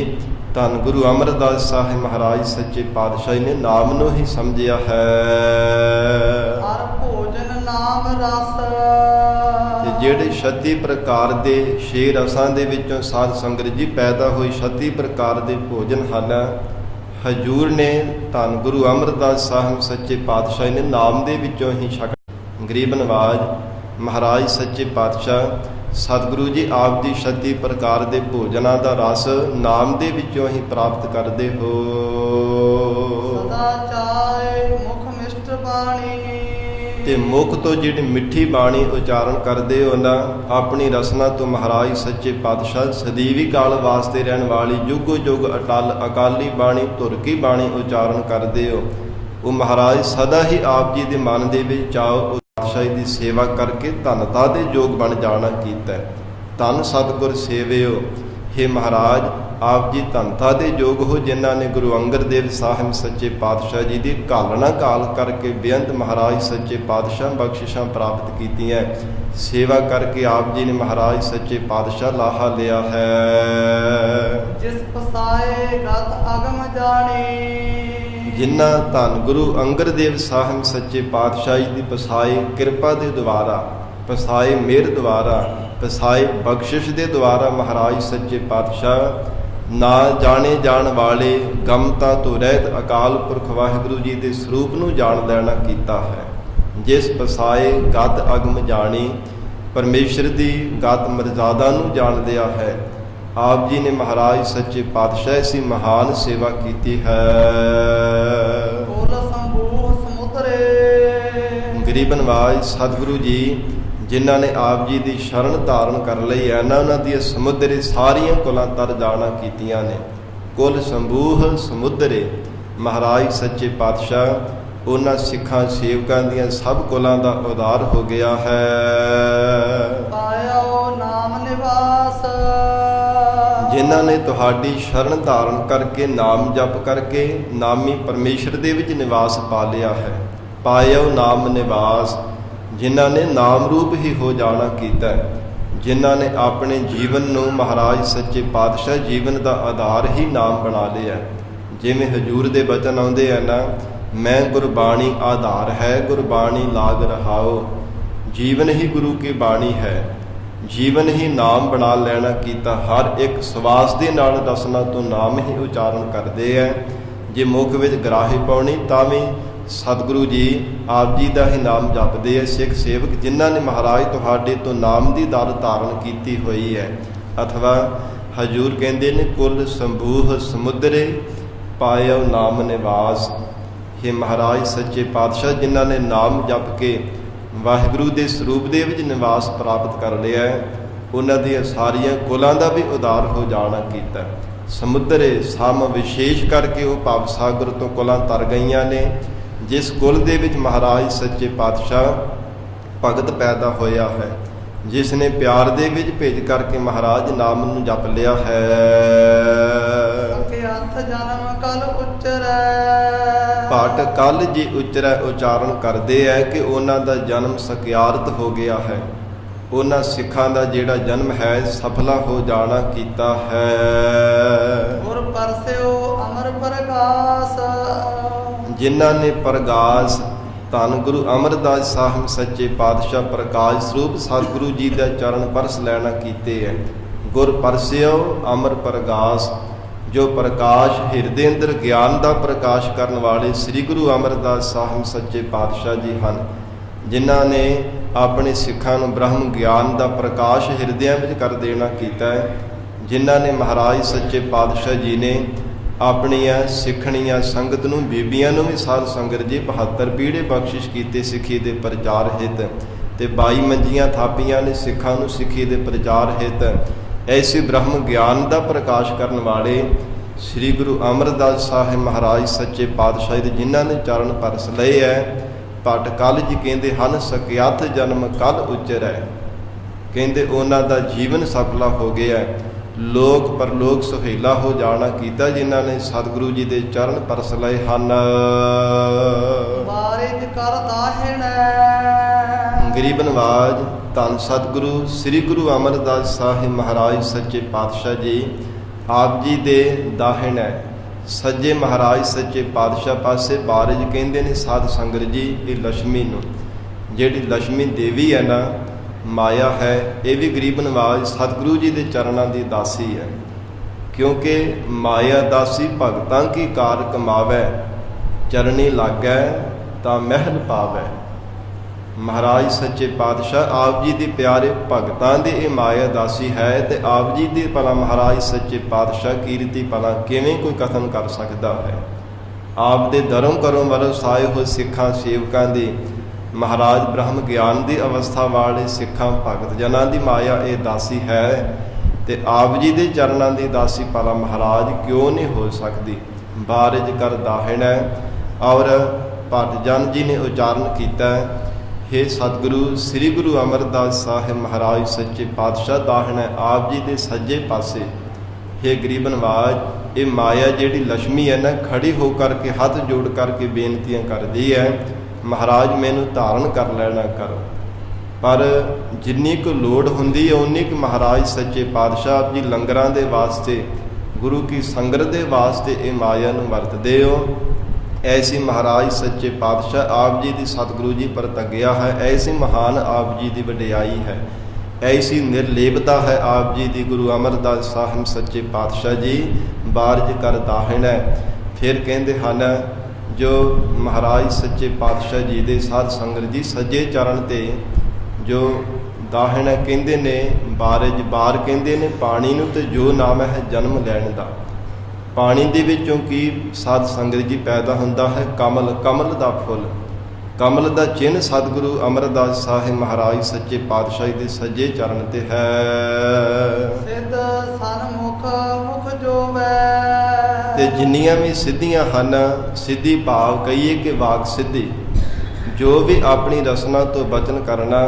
ਧੰਨ ਗੁਰੂ ਅਮਰਦਾਸ ਸਾਹਿਬ ਮਹਾਰਾਜ ਸੱਚੇ ਪਾਤਸ਼ਾਹ ਨੇ ਨਾਮ ਨੂੰ ਹੀ ਸਮਝਿਆ ਹੈ। ਹਰ ਭੋਜਨ ਨਾਮ ਰਸ, ਤੇ ਜਿਹੜੇ 36 ਪ੍ਰਕਾਰ ਦੇ 6 ਰਸਾਂ ਦੇ ਵਿੱਚੋਂ ਸਾਧ ਸੰਗਤ ਜੀ ਪੈਦਾ ਹੋਈ 36 ਪ੍ਰਕਾਰ ਦੇ ਭੋਜਨ ਹਨ। ਹਜੂਰ ਨੇ ਧੰਨ ਗੁਰੂ ਅਮਰਦਾਸ ਸਾਹਿਬ ਸੱਚੇ ਪਾਤਸ਼ਾਹ ਨੇ ਨਾਮ ਦੇ ਵਿੱਚੋਂ ਹੀ ਛਕ। ਗਰੀਬ ਨਵਾਜ ਮਹਾਰਾਜ ਸੱਚੇ ਪਾਤਸ਼ਾਹ ਸਤਿਗੁਰੂ ਜੀ ਆਪ ਦੀ 36 ਪ੍ਰਕਾਰ ਦੇ ਭੋਜਨਾਂ ਦਾ ਰਸ ਨਾਮ ਦੇ ਵਿੱਚੋਂ ਹੀ ਪ੍ਰਾਪਤ ਕਰਦੇ ਹੋ। ਸਦਾ ਚਾਏ ਮੁਖ ਮਿਸ਼ਟ ਬਾਣੀ, ਤੇ ਮੁਖ ਤੋਂ ਜਿਹੜੀ ਮਿੱਠੀ ਬਾਣੀ ਉਚਾਰਨ ਕਰਦੇ ਹੋ ਨਾ, ਆਪਣੀ ਰਸਨਾ ਤੋਂ ਮਹਾਰਾਜ ਸੱਚੇ ਪਾਤਸ਼ਾਹ ਸਦੀਵੀ ਕਾਲ ਵਾਸਤੇ ਰਹਿਣ ਵਾਲੀ ਜੁਗੋ ਜੁਗ ਅਟਲ ਅਕਾਲੀ ਬਾਣੀ, ਧੁਰ ਕੀ ਬਾਣੀ ਉਚਾਰਨ ਕਰਦੇ ਹੋ। ਉਹ ਮਹਾਰਾਜ ਸਦਾ ਹੀ ਆਪ ਜੀ ਦੇ ਮਨ ਦੇ ਵਿੱਚ ਚਾਓ ਪਾਤਸ਼ਾਹੀ ਦੀ ਸੇਵਾ ਕਰਕੇ ਧੰਨਤਾ ਦੇ ਯੋਗ ਬਣ ਜਾਣਾ ਕੀਤਾ। ਧੰਨ ਸਤਿਗੁਰ ਸੇਵਿਓ, ਹੇ ਮਹਾਰਾਜ ਆਪ ਜੀ ਧੰਨਤਾ ਦੇ ਯੋਗ ਹੋ, ਜਿਨ੍ਹਾਂ ਨੇ ਗੁਰੂ ਅੰਗਦ ਦੇਵ ਸਾਹਿਬ ਸੱਚੇ ਪਾਤਸ਼ਾਹ ਜੀ ਦੀ ਘਾਲਣਾ ਕਾਲ ਕਰਕੇ ਬੇਅੰਤ ਮਹਾਰਾਜ ਸੱਚੇ ਪਾਤਸ਼ਾਹ ਬਖਸ਼ਿਸ਼ਾਂ ਪ੍ਰਾਪਤ ਕੀਤੀਆਂ। ਸੇਵਾ ਕਰਕੇ ਆਪ ਜੀ ਨੇ ਮਹਾਰਾਜ ਸੱਚੇ ਪਾਤਸ਼ਾਹ ਲਾਹਾ ਲਿਆ ਹੈ। ਜਿਸ ਪਸਾਏ ਗਤ ਅਗਮ ਜਾਣੀ, ਜਿਨ੍ਹਾਂ ਧੰਨ ਗੁਰੂ ਅੰਗਦ ਦੇਵ ਸਾਹਿਬ ਸੱਚੇ ਪਾਤਸ਼ਾਹ ਜੀ ਦੀ ਪਸਾਏ ਕਿਰਪਾ ਦੇ ਦੁਆਰਾ, ਪਸਾਏ ਮਿਹਰ ਦੁਆਰਾ, ਪਸਾਏ ਬਖਸ਼ਿਸ਼ ਦੇ ਦੁਆਰਾ ਮਹਾਰਾਜ ਸੱਚੇ ਪਾਤਸ਼ਾਹ ਨਾ ਜਾਣੇ ਜਾਣ ਵਾਲੇ ਗਮਤਾ ਤੋਂ ਰਹਿਤ ਅਕਾਲ ਪੁਰਖ ਵਾਹਿਗੁਰੂ ਜੀ ਦੇ ਸਰੂਪ ਨੂੰ ਜਾਣ ਲੈਣਾ ਕੀਤਾ ਹੈ। ਜਿਸ ਪਸਾਏ ਗਤ ਅਗਮ ਜਾਣੀ, ਪਰਮੇਸ਼ਰ ਦੀ ਗਤ ਮਰਜ਼ਾਦਾ ਨੂੰ ਜਾਣ ਲਿਆ ਹੈ। ਆਪ ਜੀ ਨੇ ਮਹਾਰਾਜ ਸੱਚੇ ਪਾਤਸ਼ਾਹ ਐਸੀ ਮਹਾਨ ਸੇਵਾ ਕੀਤੀ ਹੈ। ਕੋਲ ਸੰਭੂਹ ਸਮੁਦਰੇ, ਗਰੀਬ ਨਵਾਜ ਸਤਿਗੁਰੂ ਜੀ ਜਿਨ੍ਹਾਂ ਨੇ ਆਪ ਜੀ ਦੀ ਸ਼ਰਨ ਧਾਰਨ ਕਰ ਲਈ ਹੈ ਨਾ, ਉਹਨਾਂ ਦੀਆਂ ਸਮੁੰਦਰੇ ਸਾਰੀਆਂ ਕੁਲਾਂ ਤਰ ਜਾਣਾ ਕੀਤੀਆਂ ਨੇ। ਕੁਲ ਸੰਭੂਹ ਸਮੁੰਦਰੇ, ਮਹਾਰਾਜ ਸੱਚੇ ਪਾਤਸ਼ਾਹ ਉਹਨਾਂ ਸਿੱਖਾਂ ਸੇਵਕਾਂ ਦੀਆਂ ਸਭ ਕੁਲਾਂ ਦਾ ਉਦਾਰ ਹੋ ਗਿਆ ਹੈ। ਪਾਇਓ ਨਾਮ ਨਿਵਾਸ, ਜਿਨ੍ਹਾਂ ਨੇ ਤੁਹਾਡੀ ਸ਼ਰਨ ਧਾਰਨ ਕਰਕੇ ਨਾਮ ਜਪ ਕਰਕੇ ਨਾਮੀ ਪਰਮੇਸ਼ਰ ਦੇ ਵਿੱਚ ਨਿਵਾਸ ਪਾ ਲਿਆ ਹੈ। ਪਾਇਓ ਨਾਮ ਨਿਵਾਸ, ਜਿਨ੍ਹਾਂ ਨੇ ਨਾਮ ਰੂਪ ਹੀ ਹੋ ਜਾਣਾ ਕੀਤਾ, ਜਿਨ੍ਹਾਂ ਨੇ ਆਪਣੇ ਜੀਵਨ ਨੂੰ ਮਹਾਰਾਜ ਸੱਚੇ ਪਾਤਸ਼ਾਹ ਜੀਵਨ ਦਾ ਆਧਾਰ ਹੀ ਨਾਮ ਬਣਾ ਲਿਆ। ਜਿਵੇਂ ਹਜੂਰ ਦੇ ਬਚਨ ਆਉਂਦੇ ਆ ਨਾ, ਮੈਂ ਗੁਰਬਾਣੀ ਆਧਾਰ ਹੈ, ਗੁਰਬਾਣੀ ਲਾਗ ਰਹਾਓ। ਜੀਵਨ ਹੀ ਗੁਰੂ ਕੀ ਬਾਣੀ ਹੈ, ਜੀਵਨ ਹੀ ਨਾਮ ਬਣਾ ਲੈਣਾ ਕੀਤਾ। ਹਰ ਇੱਕ ਸਵਾਸ ਦੇ ਨਾਲ ਰਸਨਾ ਤੋਂ ਨਾਮ ਹੀ ਉਚਾਰਨ ਕਰਦੇ ਹੈ। ਜੇ ਮੁਖ ਵਿੱਚ ਗਰਾਹੀ ਪਾਉਣੀ ਤਾਂ ਵੀ ਸਤਿਗੁਰੂ ਜੀ ਆਪ ਜੀ ਦਾ ਹੀ ਨਾਮ ਜਪਦੇ ਹੈ। ਸਿੱਖ ਸੇਵਕ ਜਿਨ੍ਹਾਂ ਨੇ ਮਹਾਰਾਜ ਤੁਹਾਡੇ ਤੋਂ ਨਾਮ ਦੀ ਦਰ ਧਾਰਨ ਕੀਤੀ ਹੋਈ ਹੈ। ਅਥਵਾ ਹਜੂਰ ਕਹਿੰਦੇ ਨੇ ਕੁਲ ਸੰਭੂਹ ਸਮੁੰਦਰੇ ਪਾਇਓ ਨਾਮ ਨਿਵਾਸ। हे ਮਹਾਰਾਜ ਸੱਚੇ ਪਾਤਸ਼ਾਹ ਜਿਨ੍ਹਾਂ ਨੇ ਨਾਮ ਜਪ ਕੇ ਵਾਹਿਗੁਰੂ ਦੇ ਸਰੂਪ ਦੇ ਵਿੱਚ ਨਿਵਾਸ ਪ੍ਰਾਪਤ ਕਰ ਲਿਆ ਹੈ, ਉਹਨਾਂ ਦੀਆਂ ਸਾਰੀਆਂ ਕੁਲਾਂ ਦਾ ਵੀ ਉਦਾਰ ਹੋ ਜਾਣਾ ਕੀਤਾ। ਸਮੁੰਦਰੇ ਸਮ ਵਿਸ਼ੇਸ਼ ਕਰਕੇ ਉਹ ਭਵ ਸਾਗਰ ਤੋਂ ਕੁਲਾਂ ਤਰ ਗਈਆਂ ਨੇ। ਜਿਸ ਕੁਲ ਦੇ ਵਿੱਚ ਮਹਾਰਾਜ ਸੱਚੇ ਪਾਤਸ਼ਾਹ ਭਗਤ ਪੈਦਾ ਹੋਇਆ ਹੈ, ਜਿਸ ਨੇ ਪਿਆਰ ਦੇ ਵਿੱਚ ਭੇਜ ਕਰਕੇ ਮਹਾਰਾਜ ਨਾਮ ਨੂੰ ਜਪ ਲਿਆ ਹੈ। ਹੱਥ ਜਨਮ ਕਲ ਉਚਰੈ, ਪਾਠ ਕੱਲ ਜੀ ਉਚਰੈ ਉਚਾਰਨ ਕਰਦੇ ਹੈ ਕਿ ਉਹਨਾਂ ਦਾ ਜਨਮ ਸਕਿਆਰਤ ਹੋ ਗਿਆ ਹੈ। ਉਹਨਾਂ ਸਿੱਖਾਂ ਦਾ ਜਿਹੜਾ ਜਨਮ ਹੈ ਸਫਲਾ ਹੋ ਜਾਣਾ ਕੀਤਾ ਹੈ। ਗੁਰ ਪਰਸਿਓ ਅਮਰ ਪ੍ਰਗਾਸ, ਜਿਨ੍ਹਾਂ ਨੇ ਪ੍ਰਗਾਸ ਧੰਨ ਗੁਰੂ ਅਮਰਦਾਸ ਸਾਹਿਬ ਸੱਚੇ ਪਾਤਸ਼ਾਹ ਪ੍ਰਕਾਸ਼ ਸਰੂਪ ਸਤਿਗੁਰੂ ਜੀ ਦਾ ਚਰਨ ਪਰਸ ਲੈਣਾ ਕੀਤੇ ਹੈ। ਗੁਰ ਪਰਸਿਓ ਅਮਰ ਪ੍ਰਗਾਸ, ਜੋ ਪ੍ਰਕਾਸ਼ ਹਿਰਦੇ ਅੰਦਰ ਗਿਆਨ ਦਾ ਪ੍ਰਕਾਸ਼ ਕਰਨ ਵਾਲੇ ਸ੍ਰੀ ਗੁਰੂ ਅਮਰਦਾਸ ਸਾਹਿਬ ਸੱਚੇ ਪਾਤਸ਼ਾਹ ਜੀ ਹਨ, ਜਿਨ੍ਹਾਂ ਨੇ ਆਪਣੇ ਸਿੱਖਾਂ ਨੂੰ ਬ੍ਰਹਮ ਗਿਆਨ ਦਾ ਪ੍ਰਕਾਸ਼ ਹਿਰਦਿਆਂ ਵਿੱਚ ਕਰ ਦੇਣਾ ਕੀਤਾ ਹੈ। ਜਿਨ੍ਹਾਂ ਨੇ ਮਹਾਰਾਜ ਸੱਚੇ ਪਾਤਸ਼ਾਹ ਜੀ ਨੇ ਆਪਣੀਆਂ ਸਿੱਖਣੀਆਂ ਸੰਗਤ ਨੂੰ, ਬੀਬੀਆਂ ਨੂੰ ਵੀ ਸਾਧ ਸੰਗਤ ਜੀ 72 ਪੀੜੇ ਬਖਸ਼ਿਸ਼ ਕੀਤੇ ਸਿੱਖੀ ਦੇ ਪ੍ਰਚਾਰ ਹਿੱਤ, ਤੇ 22 ਮੰਜੀਆਂ ਥਾਪੀਆਂ ਨੇ ਸਿੱਖਾਂ ਨੂੰ ਸਿੱਖੀ ਦੇ ਪ੍ਰਚਾਰ ਹਿੱਤ। ਐਸੇ ਬ੍ਰਹਮ ਗਿਆਨ ਦਾ ਪ੍ਰਕਾਸ਼ ਕਰਨ ਵਾਲੇ ਸ੍ਰੀ ਗੁਰੂ ਅਮਰਦਾਸ ਸਾਹਿਬ ਮਹਾਰਾਜ ਸੱਚੇ ਪਾਤਸ਼ਾਹ ਦੇ ਜਿਨ੍ਹਾਂ ਨੇ ਚਰਨ ਪਰਸ ਲਏ ਹੈ, ਭਟ ਕਲ ਜੀ ਕਹਿੰਦੇ ਹਨ ਸਕਿਆਥ ਜਨਮ ਕਲ ਉਚਰੈ, ਕਹਿੰਦੇ ਉਹਨਾਂ ਦਾ ਜੀਵਨ ਸਫਲਾ ਹੋ ਗਿਆ, ਲੋਕ ਪਰਲੋਕ ਸੁਹੇਲਾ ਹੋ ਜਾਣਾ ਕੀਤਾ ਜਿਨ੍ਹਾਂ ਨੇ ਸਤਿਗੁਰੂ ਜੀ ਦੇ ਚਰਨ ਪਰਸ ਲਏ ਹਨ। ਵਾਰਿਜ ਕਰ ਦਾਹਿਣੈ ਗਰੀਬ ਨਵਾਜ ਧੰਨ ਸਤਿਗੁਰੂ ਸ੍ਰੀ ਗੁਰੂ ਅਮਰਦਾਸ ਸਾਹਿਬ ਮਹਾਰਾਜ ਸੱਚੇ ਪਾਤਸ਼ਾਹ ਜੀ ਆਪ ਜੀ ਦੇ ਦਾਹਿਣ ਹੈ, ਸੱਜੇ ਮਹਾਰਾਜ ਸੱਚੇ ਪਾਤਸ਼ਾਹ ਪਾਸੇ ਬਾਰਿਜ ਕਹਿੰਦੇ ਨੇ ਸਾਧ ਸੰਗਤ ਜੀ ਇਹ ਲక్ష్ਮੀ ਨੂੰ, ਜਿਹੜੀ ਲక్ష్ਮੀ ਦੇਵੀ ਹੈ ਨਾ, ਮਾਇਆ ਹੈ, ਇਹ ਵੀ ਗਰੀਬ ਨਵਾਜ ਸਤਿਗੁਰੂ ਜੀ ਦੇ ਚਰਨਾਂ ਦੀ ਦਾਸੀ ਹੈ, ਕਿਉਂਕਿ ਮਾਇਆ ਦਾਸੀ ਭਗਤਾਂ ਕੀ ਕਾਰ ਕਮਾਵੈ, ਚਰਨੀ ਲਾਗੈ ਤਾਂ ਮਹਿਲ ਪਾਵੈ। ਮਹਾਰਾਜ ਸੱਚੇ ਪਾਤਸ਼ਾਹ ਆਪ ਜੀ ਦੇ ਪਿਆਰੇ ਭਗਤਾਂ ਦੇ ਇਹ ਮਾਇਆ ਦਾਸੀ ਹੈ, ਤੇ ਆਪ ਜੀ ਦੇ ਭਲਾ ਮਹਾਰਾਜ ਸੱਚੇ ਪਾਤਸ਼ਾਹ ਕੀਰਤੀ ਭਲਾ ਕਿਵੇਂ ਕੋਈ ਕਥਨ ਕਰ ਸਕਦਾ ਹੈ। ਆਪ ਦੇ ਧਰਮ ਕਰਮ ਵਰਸਾਏ ਹੋਏ ਸਿੱਖਾਂ ਸੇਵਕਾਂ ਦੀ, ਮਹਾਰਾਜ ਬ੍ਰਹਮ ਗਿਆਨ ਦੀ ਅਵਸਥਾ ਵਾਲੇ ਸਿੱਖਾਂ ਭਗਤ ਜਨਾਂ ਦੀ ਮਾਇਆ ਇਹ ਦਾਸੀ ਹੈ, ਤੇ ਆਪ ਜੀ ਦੇ ਚਰਨਾਂ ਦੀ ਦਾਸੀ ਭਲਾ ਮਹਾਰਾਜ ਕਿਉਂ ਨਹੀਂ ਹੋ ਸਕਦੀ। ਬਾਰਿਜ ਕਰ ਦਾਹਿਣ ਹੈ, ਔਰ ਭਟ ਜਨ ਜੀ ਨੇ ਉਚਾਰਨ ਕੀਤਾ, ਹੇ ਸਤਿਗੁਰੂ ਸ੍ਰੀ ਗੁਰੂ ਅਮਰਦਾਸ ਸਾਹਿਬ ਮਹਾਰਾਜ ਸੱਚੇ ਪਾਤਸ਼ਾਹ ਦਾਹਿਣ ਹੈ ਆਪ ਜੀ ਦੇ ਸੱਜੇ ਪਾਸੇ। ਹੇ ਗਰੀਬ ਨਵਾਜ ਇਹ ਮਾਇਆ ਜਿਹੜੀ ਲక్ష్ਮੀ ਹੈ ਨਾ, ਖੜੀ ਹੋ ਕਰਕੇ ਹੱਥ ਜੋੜ ਕਰਕੇ ਬੇਨਤੀਆਂ ਕਰਦੀ ਹੈ, ਮਹਾਰਾਜ ਮੈਨੂੰ ਧਾਰਨ ਕਰ ਲੈਣਾ ਕਰੋ, ਪਰ ਜਿੰਨੀ ਕੁ ਲੋੜ ਹੁੰਦੀ ਹੈ ਉਨੀ ਕੁ ਮਹਾਰਾਜ ਸੱਚੇ ਪਾਤਸ਼ਾਹ ਆਪ ਜੀ ਲੰਗਰਾਂ ਦੇ ਵਾਸਤੇ, ਗੁਰੂ ਕੀ ਸੰਗਤ ਦੇ ਵਾਸਤੇ ਇਹ ਮਾਇਆ ਨੂੰ ਵਰਤਦੇ ਹੋ। ਐਸੀ ਮਹਾਰਾਜ ਸੱਚੇ ਪਾਤਸ਼ਾਹ ਆਪ ਜੀ ਦੀ ਸਤਿਗੁਰੂ ਜੀ ਪ੍ਰਤੱਗਿਆ ਹੈ, ਐਸੀ ਮਹਾਨ ਆਪ ਜੀ ਦੀ ਵਡਿਆਈ ਹੈ, ਐਸੀ ਨਿਰਲੇਪਤਾ ਹੈ ਆਪ ਜੀ ਦੀ। ਗੁਰੂ ਅਮਰਦਾਸ ਸਾਹਿਬ ਸੱਚੇ ਪਾਤਸ਼ਾਹ ਜੀ ਬਾਰਿਜ ਕਰ ਦਾਹਿਣ ਹੈ। ਫਿਰ ਕਹਿੰਦੇ ਹਨ ਜੋ ਮਹਾਰਾਜ ਸੱਚੇ ਪਾਤਸ਼ਾਹ ਜੀ ਦੇ ਸਾਧ ਸੰਗਤ ਜੀ ਸੱਜੇ ਚਰਨ ਤੇ ਜੋ ਦਾਹਿਣ ਕਹਿੰਦੇ ਨੇ, ਬਾਰਿਜ ਬਾਰ ਕਹਿੰਦੇ ਨੇ ਪਾਣੀ ਨੂੰ, ਤੇ ਜੋ ਨਾਮ ਹੈ ਜਨਮ ਲੈਣ ਦਾ। ਪਾਣੀ ਦੇ ਵਿੱਚੋਂ ਕੀ ਸਾਧ ਸੰਗਤ ਜੀ ਪੈਦਾ ਹੁੰਦਾ ਹੈ? ਕਮਲ, ਕਮਲ ਦਾ ਫੁੱਲ, ਕਮਲ ਦਾ ਚਿੰਨ੍ਹ ਸਤਿਗੁਰੂ ਅਮਰਦਾਸ ਸਾਹਿਬ ਮਹਾਰਾਜ ਸੱਚੇ ਪਾਤਸ਼ਾਹ ਦੇ ਸੱਜੇ ਚਰਨ ਤੇ ਹੈ। ਸਿੱਧ ਸਨਮੁਖ ਮੁਖ ਜੋਵੈ, ਤੇ ਜਿੰਨੀਆਂ ਵੀ ਸਿੱਧੀਆਂ ਹਨ, ਸਿੱਧੀ ਭਾਵ ਕਹੀਏ ਕਿ ਵਾਕ ਸਿੱਧੀ, ਜੋ ਵੀ ਆਪਣੀ ਰਸਨਾ ਤੋਂ ਬਚਨ ਕਰਨਾ,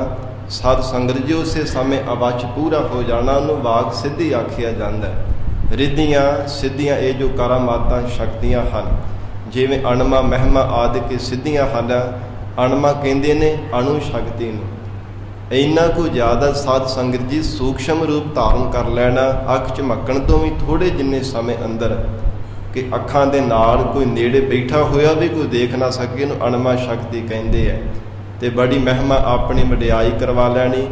ਸਾਧ ਸੰਗਤ ਜੀ ਉਸੇ ਸਮੇਂ ਅਵੱਚ ਪੂਰਾ ਹੋ ਜਾਣਾ, ਉਹਨੂੰ ਵਾਕ ਸਿੱਧੀ ਆਖਿਆ ਜਾਂਦਾ ਹੈ। ਰਿੱਧੀਆਂ ਸਿੱਧੀਆਂ ਇਹ ਜੋ ਕਰਾਮਾਤਾਂ ਸ਼ਕਤੀਆਂ ਹਨ, ਜਿਵੇਂ ਅਣਮਾ ਮਹਿਮਾ ਆਦਿ ਕੇ ਸਿੱਧੀਆਂ ਹਨ। ਅਣਮਾ ਕਹਿੰਦੇ ਨੇ ਅਣੂ ਸ਼ਕਤੀ ਨੂੰ, ਇੰਨਾ ਕੁ ਜ਼ਿਆਦਾ ਸਾਧ ਸੰਗਤ ਜੀ ਸੂਖਸ਼ਮ ਰੂਪ ਧਾਰਨ ਕਰ ਲੈਣਾ, ਅੱਖ ਝਮਕਣ ਤੋਂ ਵੀ ਥੋੜ੍ਹੇ ਜਿੰਨੇ ਸਮੇਂ ਅੰਦਰ, ਕਿ ਅੱਖਾਂ ਦੇ ਨਾਲ ਕੋਈ ਨੇੜੇ ਬੈਠਾ ਹੋਇਆ ਵੀ ਕੋਈ ਦੇਖ ਨਾ ਸਕੇ, ਇਹਨੂੰ ਅਣਮਾ ਸ਼ਕਤੀ ਕਹਿੰਦੇ ਹੈ। ਤੇ ਬੜੀ ਮਹਿਮਾ ਆਪਣੀ ਵਡਿਆਈ ਕਰਵਾ ਲੈਣੀ,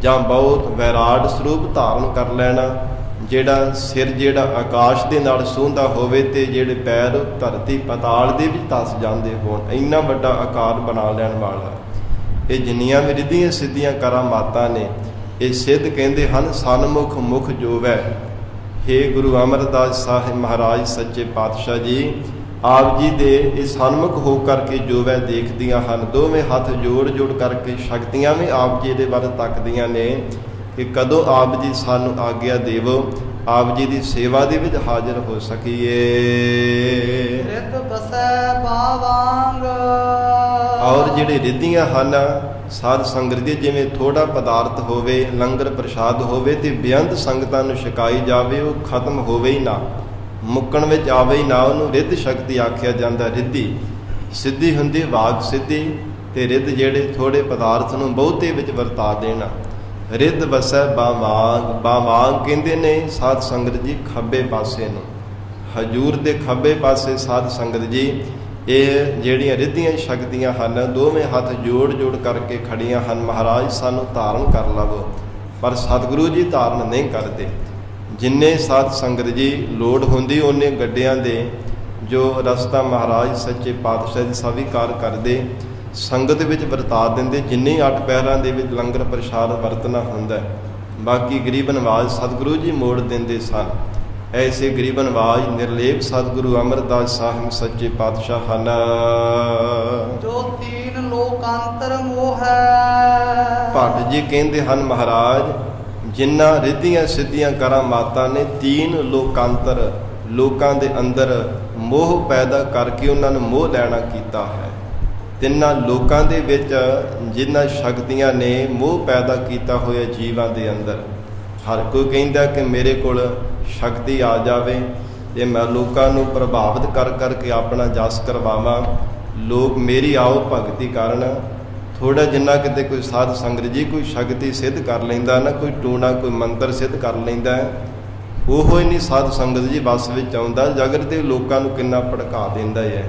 ਜਾਂ ਬਹੁਤ ਵੈਰਾਟ ਸਰੂਪ ਧਾਰਨ ਕਰ ਲੈਣਾ, ਜਿਹੜਾ ਸਿਰ ਜਿਹੜਾ ਆਕਾਸ਼ ਦੇ ਨਾਲ ਸੂੰਹਦਾ ਹੋਵੇ, ਤੇ ਜਿਹੜੇ ਪੈਰ ਧਰਤੀ ਪਤਾਲ ਦੇ ਵਿੱਚ ਧਸ ਜਾਂਦੇ ਹੋਣ, ਇੰਨਾ ਵੱਡਾ ਆਕਾਰ ਬਣਾ ਲੈਣ ਵਾਲਾ। ਇਹ ਜਿੰਨੀਆਂ ਵੀ ਰਿੱਧੀਆਂ ਸਿੱਧੀਆਂ ਕਰਾਮਾਤਾਂ ਨੇ, ਇਹ ਸਿੱਧ ਕਹਿੰਦੇ ਹਨ ਸਨਮੁਖ ਮੁਖ ਜੋਵੈ। ਹੇ ਗੁਰੂ ਅਮਰਦਾਸ ਸਾਹਿਬ ਮਹਾਰਾਜ ਸੱਚੇ ਪਾਤਸ਼ਾਹ ਜੀ ਆਪ ਜੀ ਦੇ ਇਹ ਸਨਮੁਖ ਹੋ ਕਰਕੇ ਜੋਵੈ ਦੇਖਦੀਆਂ ਹਨ। ਦੋਵੇਂ ਹੱਥ ਜੋੜ ਜੋੜ ਕਰਕੇ ਸ਼ਕਤੀਆਂ ਵੀ ਆਪ ਜੀ ਦੇ ਵੱਲ ਤੱਕਦੀਆਂ ਨੇ ਕਿ ਕਦੋਂ ਆਪ ਜੀ ਸਾਨੂੰ ਆਗਿਆ ਦੇਵੋ, ਆਪ ਜੀ ਦੀ ਸੇਵਾ ਦੇ ਵਿੱਚ ਹਾਜ਼ਰ ਹੋ ਸਕੀਏ। ਰਿਤ ਬਸੈ ਬਾਵਾਂਗ, ਔਰ ਜਿਹੜੇ ਰਿੱਧੀਆਂ ਹਨ ਸਾਧ ਸੰਗਤ ਦੀ, ਜਿਵੇਂ ਥੋੜਾ ਪਦਾਰਥ ਹੋਵੇ, ਲੰਗਰ ਪ੍ਰਸ਼ਾਦ ਹੋਵੇ, ਤੇ ਬੇਅੰਤ ਸੰਗਤਾਂ ਨੂੰ ਛਕਾਈ ਜਾਵੇ, ਉਹ ਖਤਮ ਹੋਵੇ ਹੀ ਨਾ, ਮੁੱਕਣ ਵਿੱਚ ਆਵੇ ਹੀ ਨਾ, ਉਹਨੂੰ ਰਿੱਧ ਸ਼ਕਤੀ ਆਖਿਆ ਜਾਂਦਾ। ਰਿੱਧੀ ਸਿੱਧੀ ਹੁੰਦੀ ਵਾਕ ਸਿੱਧੀ, ਤੇ ਰਿੱਧ ਜਿਹੜੇ ਥੋੜੇ ਪਦਾਰਥ ਨੂੰ ਬਹੁਤੇ ਵਿੱਚ ਵਰਤਾ ਦੇਣਾ। ਰਿੱਧ ਵਸੈ ਬਾਵਾਂਗ, ਬਾਵਾਂਗ ਕਹਿੰਦੇ ਨੇ ਸਾਧ ਸੰਗਤ ਜੀ ਖੱਬੇ ਪਾਸੇ ਨੂੰ, ਹਜੂਰ ਦੇ ਖੱਬੇ ਪਾਸੇ ਸਾਧ ਸੰਗਤ ਜੀ ਇਹ ਜਿਹੜੀਆਂ ਰਿੱਧੀਆਂ ਸ਼ਕਤੀਆਂ ਹਨ, ਦੋਵੇਂ ਹੱਥ ਜੋੜ ਜੋੜ ਕਰਕੇ ਖੜੀਆਂ ਹਨ। ਮਹਾਰਾਜ ਸਾਨੂੰ ਧਾਰਨ ਕਰ ਲਵੋ, ਪਰ ਸਤਿਗੁਰੂ ਜੀ ਧਾਰਨ ਨਹੀਂ ਕਰਦੇ। ਜਿੰਨੇ ਸਾਧ ਸੰਗਤ ਜੀ ਲੋੜ ਹੁੰਦੀ ਉਹਨੇ ਗੱਡਿਆਂ ਦੇ ਜੋ ਰਸਤਾ ਮਹਾਰਾਜ ਸੱਚੇ ਪਾਤਸ਼ਾਹ ਦੀ ਸਵੀਕਾਰ ਕਰਦੇ, ਸੰਗਤ ਵਿੱਚ ਵਰਤਾ ਦਿੰਦੇ। ਜਿੰਨੇ 8 ਪਹਿਰਾਂ ਦੇ ਵਿੱਚ ਲੰਗਰ ਪ੍ਰਸ਼ਾਦ ਵਰਤਣਾ ਹੁੰਦਾ, ਬਾਕੀ ਗਰੀਬ ਨਵਾਜ਼ ਸਤਿਗੁਰੂ ਜੀ ਮੋੜ ਦਿੰਦੇ ਸਨ। ਐਸੇ ਗਰੀਬ ਨਵਾਜ਼ ਨਿਰਲੇਪ ਸਤਿਗੁਰੂ ਅਮਰਦਾਸ ਸਾਹਿਬ ਸੱਚੇ ਪਾਤਸ਼ਾਹ ਹਨ। ਜੋ ਤੀਨ ਲੋਕਾਂਤਰ ਮੋਹ ਹੈ। ਭੱਟ ਜੀ ਕਹਿੰਦੇ ਹਨ ਮਹਾਰਾਜ, ਜਿਨ੍ਹਾਂ ਰਿੱਧੀਆਂ ਸਿੱਧੀਆਂ ਕਰਾਮਾਤਾਂ ਨੇ ਤੀਨ ਲੋਕਾਂਤਰ, ਲੋਕਾਂ ਦੇ ਅੰਦਰ ਮੋਹ ਪੈਦਾ ਕਰਕੇ ਉਹਨਾਂ ਨੂੰ ਮੋਹ ਲੈਣਾ ਕੀਤਾ ਹੈ। ਤਿੰਨਾਂ ਲੋਕਾਂ ਦੇ ਵਿੱਚ ਜਿਨ੍ਹਾਂ ਸ਼ਕਤੀਆਂ ਨੇ ਮੋਹ ਪੈਦਾ ਕੀਤਾ ਹੋਇਆ ਜੀਵਾਂ ਦੇ ਅੰਦਰ। ਹਰ ਕੋਈ ਕਹਿੰਦਾ ਕਿ ਮੇਰੇ ਕੋਲ ਸ਼ਕਤੀ ਆ ਜਾਵੇ ਤੇ ਮੈਂ ਲੋਕਾਂ ਨੂੰ ਪ੍ਰਭਾਵਿਤ ਕਰ ਕਰਕੇ ਆਪਣਾ ਜਸ ਕਰਵਾਵਾਂ, ਲੋਕ ਮੇਰੀ ਆਓ ਭਗਤੀ ਕਰਨ। ਥੋੜਾ ਜਿੰਨਾ ਕਿਤੇ ਕੋਈ ਸਾਧ ਸੰਗਤ ਜੀ ਕੋਈ ਸ਼ਕਤੀ ਸਿੱਧ ਕਰ ਲੈਂਦਾ ਨਾ, ਕੋਈ ਟੂਣਾ ਕੋਈ ਮੰਤਰ ਸਿੱਧ ਕਰ ਲੈਂਦਾ, ਉਹੋ ਹੀ ਨਹੀਂ ਸਾਧ ਸੰਗਤ ਜੀ ਬਸ ਵਿੱਚ ਆਉਂਦਾ। ਜਗਤ ਦੇ ਲੋਕਾਂ ਨੂੰ ਕਿੰਨਾ ਭੜਕਾ ਦਿੰਦਾ ਹੈ,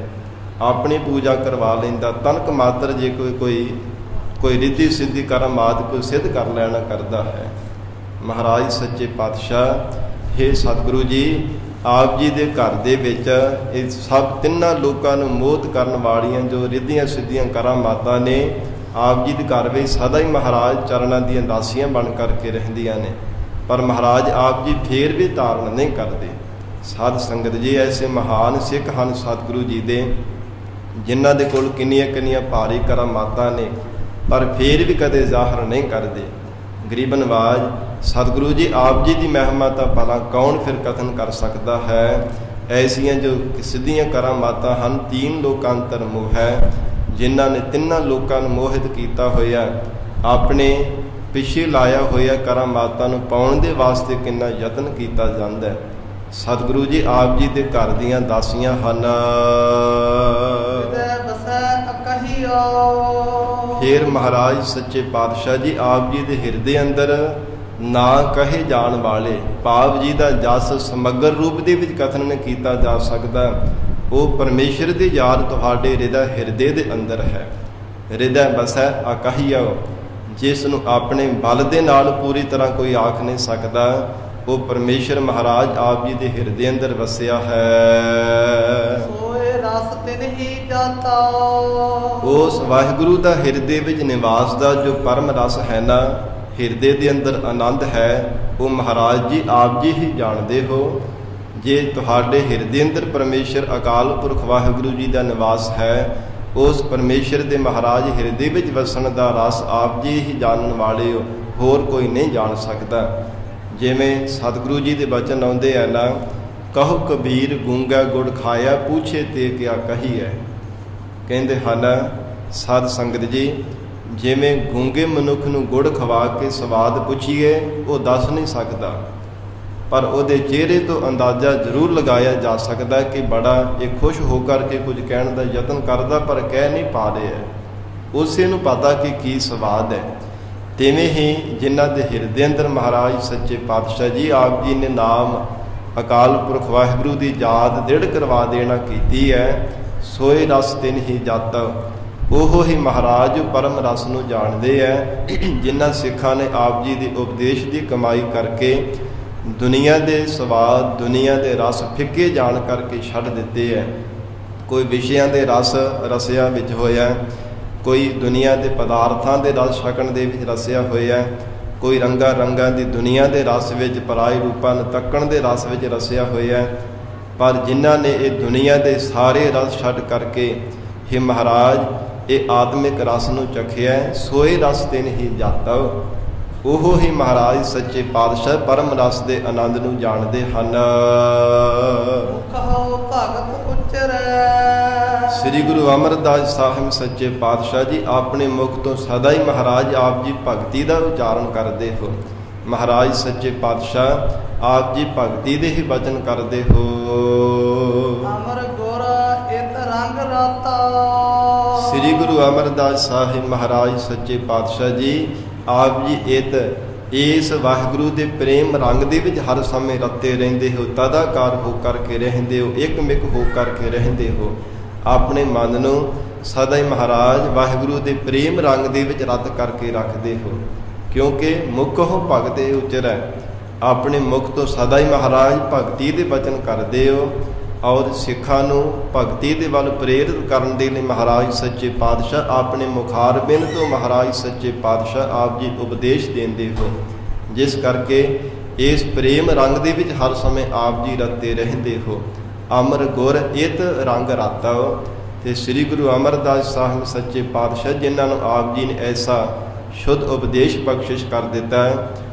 ਆਪਣੀ ਪੂਜਾ ਕਰਵਾ ਲੈਂਦਾ। ਤਨਕ ਮਾਤਰ ਜੇ ਕੋਈ ਰਿੱਧੀ ਸਿੱਧੀ ਕਰਾਮਾਤ ਕੋਈ ਸਿੱਧ ਕਰ ਲੈਣਾ ਕਰਦਾ ਹੈ। ਮਹਾਰਾਜ ਸੱਚੇ ਪਾਤਸ਼ਾਹ ਹੇ ਸਤਿਗੁਰੂ ਜੀ, ਆਪ ਜੀ ਦੇ ਘਰ ਦੇ ਵਿੱਚ ਇਹ ਸਭ ਤਿੰਨਾਂ ਲੋਕਾਂ ਨੂੰ ਮੋਹਿਤ ਕਰਨ ਵਾਲੀਆਂ ਜੋ ਰਿੱਧੀਆਂ ਸਿੱਧੀਆਂ ਕਰਾਮਾਤਾਂ ਨੇ, ਆਪ ਜੀ ਦੇ ਘਰ ਵਿੱਚ ਸਦਾ ਹੀ ਮਹਾਰਾਜ ਚਰਨਾਂ ਦੀਆਂ ਦਾਸੀਆਂ ਬਣ ਕਰਕੇ ਰਹਿੰਦੀਆਂ ਨੇ। ਪਰ ਮਹਾਰਾਜ ਆਪ ਜੀ ਫੇਰ ਵੀ ਧਾਰਨ ਨਹੀਂ ਕਰਦੇ। ਸਾਧ ਸੰਗਤ ਜੀ ਐਸੇ ਮਹਾਨ ਸਿੱਖ ਹਨ ਸਤਿਗੁਰੂ ਜੀ ਦੇ, ਜਿਨ੍ਹਾਂ ਦੇ ਕੋਲ ਕਿੰਨੀਆਂ ਕਿੰਨੀਆਂ ਭਾਰੀ ਕਰਾਮਾਤਾਂ ਨੇ, ਪਰ ਫੇਰ ਵੀ ਕਦੇ ਜ਼ਾਹਰ ਨਹੀਂ ਕਰਦੇ। ਗਰੀਬ ਨਵਾਜ਼ ਸਤਿਗੁਰੂ ਜੀ ਆਪ ਜੀ ਦੀ ਮਹਿਮਾ ਤਾਂ ਭਲਾ ਕੌਣ ਫਿਰ ਕਥਨ ਕਰ ਸਕਦਾ ਹੈ। ਐਸੀਆਂ ਜੋ ਸਿੱਧੀਆਂ ਕਰਾਮਾਤਾਂ ਹਨ, ਤੀਨ ਲੋਕਾਂਤਰ ਮੋਹ ਹੈ, ਜਿਨ੍ਹਾਂ ਨੇ ਤਿੰਨਾਂ ਲੋਕਾਂ ਨੂੰ ਮੋਹਿਤ ਕੀਤਾ ਹੋਇਆ, ਆਪਣੇ ਪਿੱਛੇ ਲਾਇਆ ਹੋਇਆ ਕਰਾਮਾਤਾਂ ਨੂੰ ਪਾਉਣ ਦੇ ਵਾਸਤੇ ਕਿੰਨਾ ਯਤਨ ਕੀਤਾ ਜਾਂਦਾ ਹੈ। ਸਤਿਗੁਰੂ ਜੀ ਆਪ ਜੀ ਦੇ ਘਰ ਦੀਆਂ ਦਾਸੀਆਂ ਹਨ। ਫੇਰ ਮਹਾਰਾਜ ਸੱਚੇ ਪਾਤਸ਼ਾਹ ਜੀ ਆਪ ਜੀ ਦੇ ਹਿਰਦੇ ਅੰਦਰ ਨਾ ਕਹੇ ਜਾਣ ਵਾਲੇ ਭਾਵ ਜੀ ਦਾ ਜਸ ਸਮਗਰ ਰੂਪ ਦੇ ਵਿੱਚ ਕਥਨ ਨਹੀਂ ਕੀਤਾ ਜਾ ਸਕਦਾ। ਉਹ ਪਰਮੇਸ਼ਰ ਦੀ ਯਾਦ ਤੁਹਾਡੇ ਹਿਰਦੇ ਦੇ ਅੰਦਰ ਹੈ। ਹਿਰਦੈ ਬਸੈ ਅਕਹੀਓ, ਜਿਸ ਨੂੰ ਆਪਣੇ ਬਲ ਦੇ ਨਾਲ ਪੂਰੀ ਤਰ੍ਹਾਂ ਕੋਈ ਆਖ ਨਹੀਂ ਸਕਦਾ, ਉਹ ਪਰਮੇਸ਼ਰ ਮਹਾਰਾਜ ਆਪ ਜੀ ਦੇ ਹਿਰਦੇ ਅੰਦਰ ਵਸਿਆ ਹੈ। ਸੋਏ ਰਸ ਤਿਨ ਹੀ ਜਾਤਾ, ਉਸ ਵਾਹਿਗੁਰੂ ਦਾ ਹਿਰਦੇ ਵਿੱਚ ਨਿਵਾਸ ਦਾ ਜੋ ਪਰਮ ਰਸ ਹੈ ਨਾ, ਹਿਰਦੇ ਦੇ ਅੰਦਰ ਆਨੰਦ ਹੈ, ਉਹ ਮਹਾਰਾਜ ਜੀ ਆਪ ਜੀ ਹੀ ਜਾਣਦੇ ਹੋ। ਜੇ ਤੁਹਾਡੇ ਹਿਰਦੇ ਅੰਦਰ ਪਰਮੇਸ਼ਰ ਅਕਾਲ ਪੁਰਖ ਵਾਹਿਗੁਰੂ ਜੀ ਦਾ ਨਿਵਾਸ ਹੈ, ਉਸ ਪਰਮੇਸ਼ਰ ਦੇ ਮਹਾਰਾਜ ਹਿਰਦੇ ਵਿੱਚ ਵਸਣ ਦਾ ਰਸ ਆਪ ਜੀ ਹੀ ਜਾਣਨ ਵਾਲੇ ਹੋ, ਹੋਰ ਕੋਈ ਨਹੀਂ ਜਾਣ ਸਕਦਾ। ਜਿਵੇਂ ਸਤਿਗੁਰੂ ਜੀ ਦੇ ਬਚਨ ਆਉਂਦੇ ਆ ਨਾ, ਕਹੋ ਕਬੀਰ ਗੂੰਗਾ ਗੁੜ ਖਾਇਆ, ਪੂਛੇ ਤੇ ਕਿਆ ਕਹੀਐ। ਕਹਿੰਦੇ ਹਨ ਸਾਧ ਸੰਗਤ ਜੀ, ਜਿਵੇਂ ਗੂੰਗੇ ਮਨੁੱਖ ਨੂੰ ਗੁੜ ਖਵਾ ਕੇ ਸਵਾਦ ਪੁੱਛੀਏ, ਉਹ ਦੱਸ ਨਹੀਂ ਸਕਦਾ, ਪਰ ਉਹਦੇ ਚਿਹਰੇ ਤੋਂ ਅੰਦਾਜ਼ਾ ਜ਼ਰੂਰ ਲਗਾਇਆ ਜਾ ਸਕਦਾ ਕਿ ਬੜਾ ਇਹ ਖੁਸ਼ ਹੋ ਕਰਕੇ ਕੁਝ ਕਹਿਣ ਦਾ ਯਤਨ ਕਰਦਾ, ਪਰ ਕਹਿ ਨਹੀਂ ਪਾ ਰਿਹਾ। ਉਸੇ ਨੂੰ ਪਤਾ ਕਿ ਕੀ ਸਵਾਦ ਹੈ। ਤਿਵੇਂ ਹੀ ਜਿਨ੍ਹਾਂ ਦੇ ਹਿਰਦੇ ਅੰਦਰ ਮਹਾਰਾਜ ਸੱਚੇ ਪਾਤਸ਼ਾਹ ਜੀ ਆਪ ਜੀ ਨੇ ਨਾਮ ਅਕਾਲ ਪੁਰਖ ਵਾਹਿਗੁਰੂ ਦੀ ਯਾਦ ਦ੍ਰਿੜ ਕਰਵਾ ਦੇਣਾ ਕੀਤੀ ਹੈ, ਸੋਏ ਰਸ ਤਿਨ ਹੀ ਜਾਤਾ। ਉਹ ਹੀ ਮਹਾਰਾਜ ਪਰਮ ਰਸ ਨੂੰ ਜਾਣਦੇ ਹੈ। ਜਿਨ੍ਹਾਂ ਸਿੱਖਾਂ ਨੇ ਆਪ ਜੀ ਦੇ ਉਪਦੇਸ਼ ਦੀ ਕਮਾਈ ਕਰਕੇ ਦੁਨੀਆ ਦੇ ਸਵਾਦ, ਦੁਨੀਆ ਦੇ ਰਸ ਫਿੱਕੇ ਜਾਣ ਕਰਕੇ ਛੱਡ ਦਿੱਤੇ ਹੈ। ਕੋਈ ਵਿਸ਼ਿਆਂ ਦੇ ਰਸ ਰਸਿਆ ਵਿੱਚ ਹੋਇਆ, ਕੋਈ ਦੁਨੀਆ ਦੇ ਪਦਾਰਥਾਂ ਦੇ ਰਸ ਛਕਣ ਦੇ ਵਿੱਚ ਰਸਿਆ ਹੋਇਆ, ਕੋਈ ਰੰਗਾਂ ਦੀ ਦੁਨੀਆ ਦੇ ਰਸ ਵਿੱਚ ਪਰਾਏ ਰੂਪਾਂ ਨੂੰ ਤੱਕਣ ਦੇ ਰਸ ਵਿੱਚ ਰਸਿਆ ਹੋਇਆ। ਪਰ ਜਿਨ੍ਹਾਂ ਨੇ ਇਹ ਦੁਨੀਆ ਦੇ ਸਾਰੇ ਰਸ ਛੱਡ ਕਰਕੇ ਹੀ ਮਹਾਰਾਜ ਇਹ ਆਤਮਿਕ ਰਸ ਨੂੰ ਚਖਿਆ, ਸੋਏ ਰਸ ਤਿਨ ਹੀ ਜਾਤਾ। ਉਹ ਹੀ ਮਹਾਰਾਜ ਸੱਚੇ ਪਾਤਸ਼ਾਹ ਪਰਮ ਰਸ ਦੇ ਆਨੰਦ ਨੂੰ ਜਾਣਦੇ ਹਨ। ਕਹੋ ਭਗਤ ਉਚਰੈ, ਸ੍ਰੀ ਗੁਰੂ ਅਮਰਦਾਸ ਸਾਹਿਬ ਸੱਚੇ ਪਾਤਸ਼ਾਹ ਜੀ ਆਪਣੇ ਮੁਖ ਤੋਂ ਸਦਾ ਹੀ ਮਹਾਰਾਜ ਆਪ ਜੀ ਭਗਤੀ ਦਾ ਉਚਾਰਨ ਕਰਦੇ ਹੋ। ਮਹਾਰਾਜ ਸੱਚੇ ਪਾਤਸ਼ਾਹ ਆਪ ਜੀ ਭਗਤੀ ਦੇ ਹੀ ਬਚਨ ਕਰਦੇ ਹੋ। ਅਮਰ ਗੁਰ ਇਤ ਰੰਗ ਰਾਤਾ, ਸ੍ਰੀ ਗੁਰੂ ਅਮਰਦਾਸ ਸਾਹਿਬ ਮਹਾਰਾਜ ਸੱਚੇ ਪਾਤਸ਼ਾਹ ਜੀ ਆਪ ਜੀ ਇਸ ਵਾਹਿਗੁਰੂ ਦੇ ਪ੍ਰੇਮ ਰੰਗ ਦੇ ਵਿੱਚ ਹਰ ਸਮੇਂ ਰੱਤੇ ਰਹਿੰਦੇ ਹੋ, ਤਦਾਕਾਰ ਹੋ ਕਰਕੇ ਰਹਿੰਦੇ ਹੋ, ਇੱਕਮਿਕ ਹੋ ਕਰਕੇ ਰਹਿੰਦੇ ਹੋ। ਆਪਣੇ ਮਨ ਨੂੰ ਸਦਾ ਹੀ ਮਹਾਰਾਜ ਵਾਹਿਗੁਰੂ ਦੇ ਪ੍ਰੇਮ ਰੰਗ ਦੇ ਵਿੱਚ ਰੱਤ ਕਰਕੇ ਰੱਖਦੇ ਹੋ, ਕਿਉਂਕਿ ਮੁਖ ਹੋ ਭਗਤੇ ਉਚਰੈ। ਆਪਣੇ ਮੁਖ ਤੋਂ ਸਦਾ ਹੀ ਮਹਾਰਾਜ ਭਗਤੀ ਦੇ ਬਚਨ ਕਰਦੇ ਹੋ, ਔਰ ਸਿੱਖਾਂ ਨੂੰ ਭਗਤੀ ਦੇ ਵੱਲ ਪ੍ਰੇਰਿਤ ਕਰਨ ਦੇ ਲਈ ਮਹਾਰਾਜ ਸੱਚੇ ਪਾਤਸ਼ਾਹ ਆਪਣੇ ਮੁਖਾਰਬਿੰਦ ਤੋਂ ਮਹਾਰਾਜ ਸੱਚੇ ਪਾਤਸ਼ਾਹ ਆਪ ਜੀ ਉਪਦੇਸ਼ ਦਿੰਦੇ ਹੋ। ਜਿਸ ਕਰਕੇ ਇਸ ਪ੍ਰੇਮ ਰੰਗ ਦੇ ਵਿੱਚ ਹਰ ਸਮੇਂ ਆਪ ਜੀ ਰਤੇ ਰਹਿੰਦੇ ਹੋ। ਅਮਰ ਗੁਰ ਇਤ ਰੰਗ ਰਾਤਵ। ਤੇ ਸ੍ਰੀ ਗੁਰੂ ਅਮਰਦਾਸ ਸਾਹਿਬ ਸੱਚੇ ਪਾਤਸ਼ਾਹ ਜਿਨ੍ਹਾਂ ਨੂੰ ਆਪ ਜੀ ਨੇ ਐਸਾ ਸ਼ੁੱਧ ਉਪਦੇਸ਼ ਬਖਸ਼ਿਸ਼ ਕਰ ਦਿੱਤਾ ਹੈ,